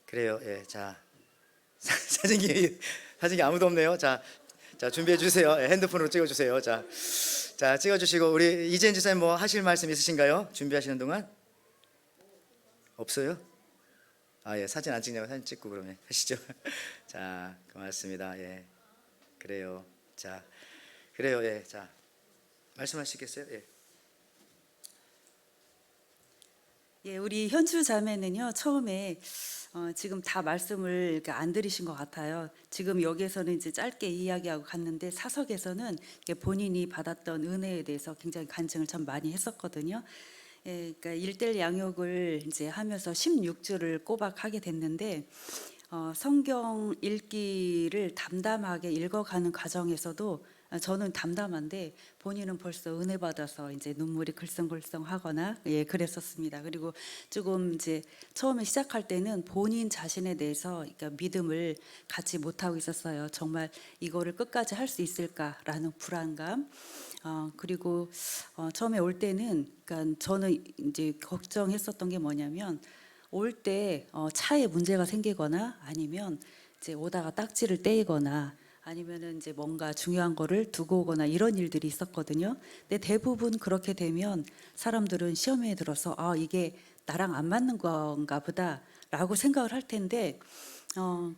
그래요. 자 사진기 아무도 없네요. 자 준비해 주세요. 핸드폰으로 찍어 주세요. 자 찍어 주시고 우리 이재인 지사님 뭐 하실 말씀 있으신가요? 준비하시는 동안 없어요? 사진 안 찍냐고 사진 찍고 그러면 하시죠. 자 고맙습니다. 그래요. 자 그래요. 자 말씀하시겠어요? 우리 현주 자매는요 처음에 지금 다 말씀을 이렇게 안 들으신 것 같아요. 지금 여기에서는 이제 짧게 이야기하고 갔는데 사석에서는 본인이 받았던 은혜에 대해서 굉장히 간증을 참 많이 했었거든요. 그러니까 1:1 양육을 이제 하면서 16주를 꼬박 하게 됐는데 성경 읽기를 담담하게 읽어가는 과정에서도 저는 담담한데 본인은 벌써 은혜 받아서 이제 눈물이 글썽글썽하거나 그랬었습니다. 그리고 조금 이제 처음에 시작할 때는 본인 자신에 대해서 그러니까 믿음을 갖지 못하고 있었어요. 정말 이거를 끝까지 할 수 있을까라는 불안감. 그리고 처음에 올 때는 그러니까 저는 이제 걱정했었던 게 뭐냐면 올 때 차에 문제가 생기거나 아니면 이제 오다가 딱지를 떼이거나 아니면은 이제 뭔가 중요한 거를 두고 오거나 이런 일들이 있었거든요. 근데 대부분 그렇게 되면 사람들은 시험에 들어서 이게 나랑 안 맞는 건가 보다라고 생각을 할 텐데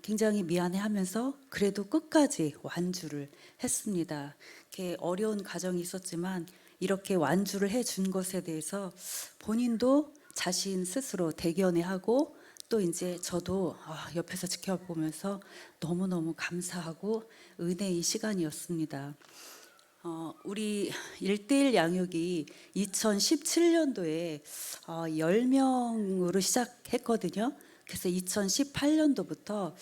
굉장히 미안해하면서 그래도 끝까지 완주를 했습니다. 이렇게 어려운 과정이 있었지만 이렇게 완주를 해준 것에 대해서 본인도 자신 스스로 대견해하고 또 이제 저도 옆에서 지켜보면서 너무너무 감사하고 은혜의 시간이었습니다. 우리 1대1 양육이 2017년도에 10명으로 시작했거든요. 그래서 2018년도부터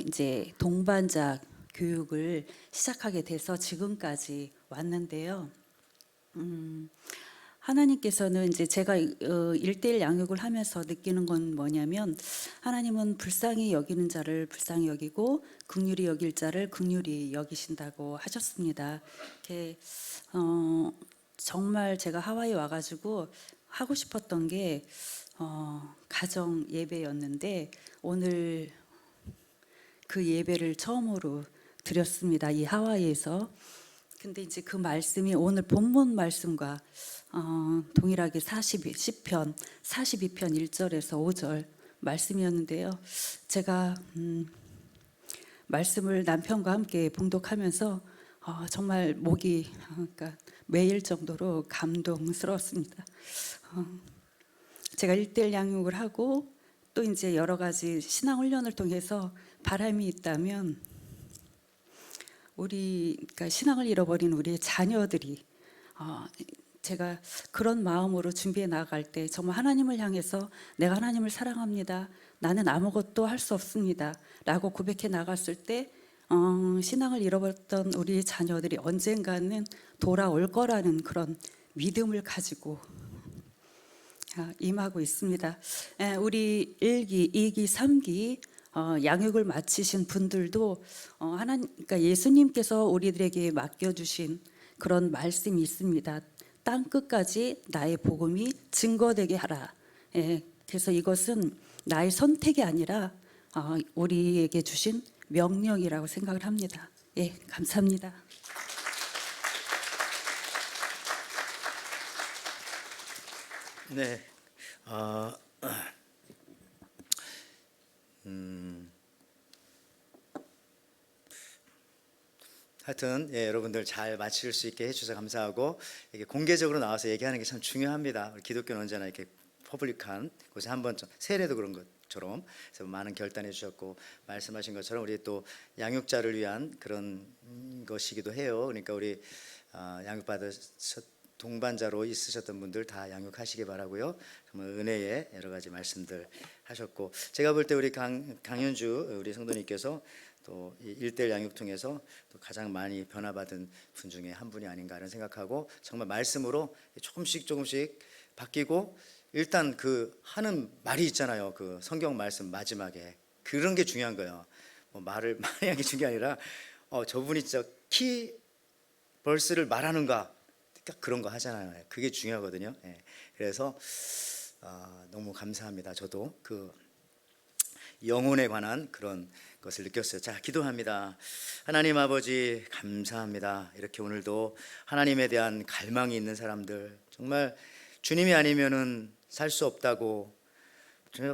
이제 동반자 교육을 시작하게 돼서 지금까지 왔는데요. 하나님께서는 이제 제가 1대1 양육을 하면서 느끼는 건 뭐냐면, 하나님은 불쌍히 여기는 자를 불쌍히 여기고 긍휼히 여길 자를 긍휼히 여기신다고 하셨습니다. 이렇게 정말 제가 하와이 와가지고 하고 싶었던 게 가정 예배였는데, 오늘 그 예배를 처음으로 드렸습니다. 이 하와이에서. 근데 이제 그 말씀이 오늘 본문 말씀과 동일하게 시편 42편 1절에서 5절 말씀이었는데요. 제가 말씀을 남편과 함께 봉독하면서 정말 목이 그러니까 메일 정도로 감동스러웠습니다. 제가 1대1 양육을 하고 또 이제 여러 가지 신앙 훈련을 통해서 바람이 있다면, 그러니까 신앙을 잃어버린 우리의 자녀들이 제가 그런 마음으로 준비해 나아갈 때 정말 하나님을 향해서 내가 하나님을 사랑합니다, 나는 아무것도 할 수 없습니다 라고 고백해 나갔을 때 신앙을 잃어버렸던 우리의 자녀들이 언젠가는 돌아올 거라는 그런 믿음을 가지고 임하고 있습니다. 우리 1기, 2기, 3기 양육을 마치신 분들도 그러니까 예수님께서 우리들에게 맡겨주신 그런 말씀이 있습니다. 땅 끝까지 나의 복음이 증거되게 하라. 그래서 이것은 나의 선택이 아니라 우리에게 주신 명령이라고 생각을 합니다. 감사합니다. 네. 하여튼 여러분들 잘 마칠 수 있게 해주셔서 감사하고, 이게 공개적으로 나와서 얘기하는 게 참 중요합니다. 우리 기독교는 언제나 이렇게 퍼블릭한 곳에 한번 세례도 그런 것처럼 그래서 많은 결단해 주셨고, 말씀하신 것처럼 우리 또 양육자를 위한 그런 것이기도 해요. 그러니까 우리 동반자로 있으셨던 분들 다 양육하시기 바라고요. 정말 은혜의 여러 가지 말씀들 하셨고, 제가 볼 때 우리 강현주 우리 성도님께서 또 1대1 양육 통해서 또 가장 많이 변화받은 분 중에 한 분이 아닌가 하는 생각하고, 정말 말씀으로 조금씩 바뀌고, 일단 그 하는 말이 있잖아요. 그 성경 말씀 마지막에 그런 게 중요한 거예요. 뭐 말을 많이 하는 게 중요한 게 아니라 저분이 진짜 키 벌스를 말하는가, 그러니까 그런 거 하잖아요. 그게 중요하거든요. 그래서 너무 감사합니다. 저도 그 영혼에 관한 그런 것을 느꼈어요. 자, 기도합니다. 하나님 아버지 감사합니다. 이렇게 오늘도 하나님에 대한 갈망이 있는 사람들, 정말 주님이 아니면은 살 수 없다고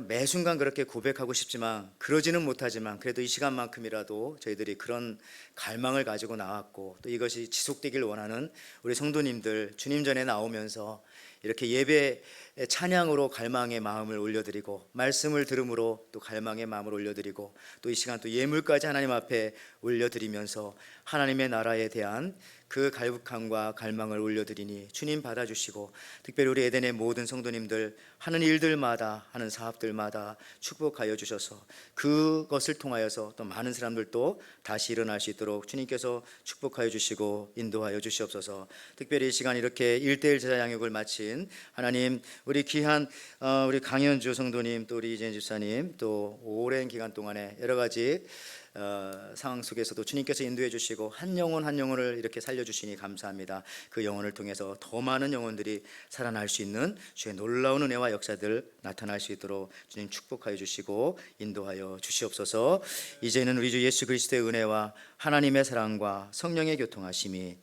매 순간 그렇게 고백하고 싶지만 그러지는 못하지만, 그래도 이 시간만큼이라도 저희들이 그런 갈망을 가지고 나왔고, 또 이것이 지속되길 원하는 우리 성도님들, 주님 전에 나오면서 이렇게 예배 찬양으로 갈망의 마음을 올려드리고, 말씀을 들음으로 또 갈망의 마음을 올려드리고, 또 이 시간 또 예물까지 하나님 앞에 올려드리면서 하나님의 나라에 대한 그 갈급함과 갈망을 올려드리니 주님 받아주시고, 특별히 우리 에덴의 모든 성도님들 하는 일들마다, 하는 사업들마다 축복하여 주셔서 그것을 통하여서 또 많은 사람들도 다시 일어날 수 있도록 주님께서 축복하여 주시고 인도하여 주시옵소서. 특별히 이 시간 이렇게 1대1 제자 양육을 마친 하나님, 우리 귀한 우리 강현주 성도님, 또 우리 이재인 집사님, 또 오랜 기간 동안에 여러 가지 상황 속에서도 주님께서 인도해 주시고 한 영혼 한 영혼을 이렇게 살려주시니 감사합니다. 그 영혼을 통해서 더 많은 영혼들이 살아날 수 있는 주의 놀라운 은혜와 역사들 나타날 수 있도록 주님 축복하여 주시고 인도하여 주시옵소서. 이제는 우리 주 예수 그리스도의 은혜와 하나님의 사랑과 성령의 교통하심이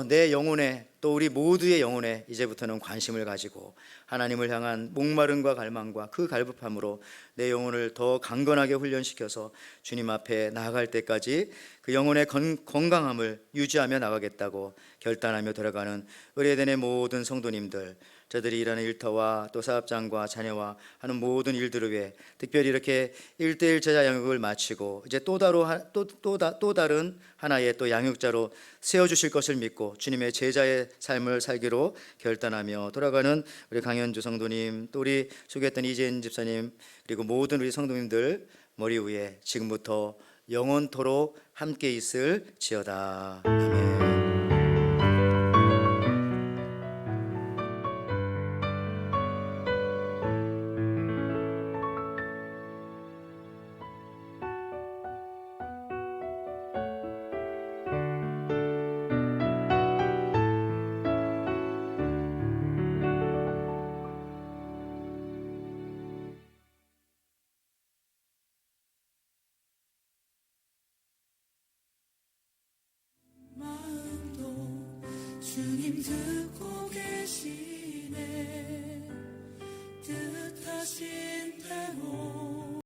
내 영혼에, 또 우리 모두의 영혼에 이제부터는 관심을 가지고 하나님을 향한 목마름과 갈망과 그 갈급함으로 내 영혼을 더 강건하게 훈련시켜서 주님 앞에 나아갈 때까지 그 영혼의 건강함을 유지하며 나가겠다고 결단하며 들어가는 우리 에덴의 모든 성도님들, 저들이 일하는 일터와 또 사업장과 자녀와 하는 모든 일들을 위해 특별히 이렇게 1:1 제자 양육을 마치고 이제 또 다른 하나의 또 양육자로 세워주실 것을 믿고 주님의 제자의 삶을 살기로 결단하며 돌아가는 우리 강현주 성도님, 또 우리 소개했던 이재인 집사님, 그리고 모든 우리 성도님들 머리 위에 지금부터 영원토록 함께 있을지어다. 아멘. 주님 듣고 계시네 뜻하시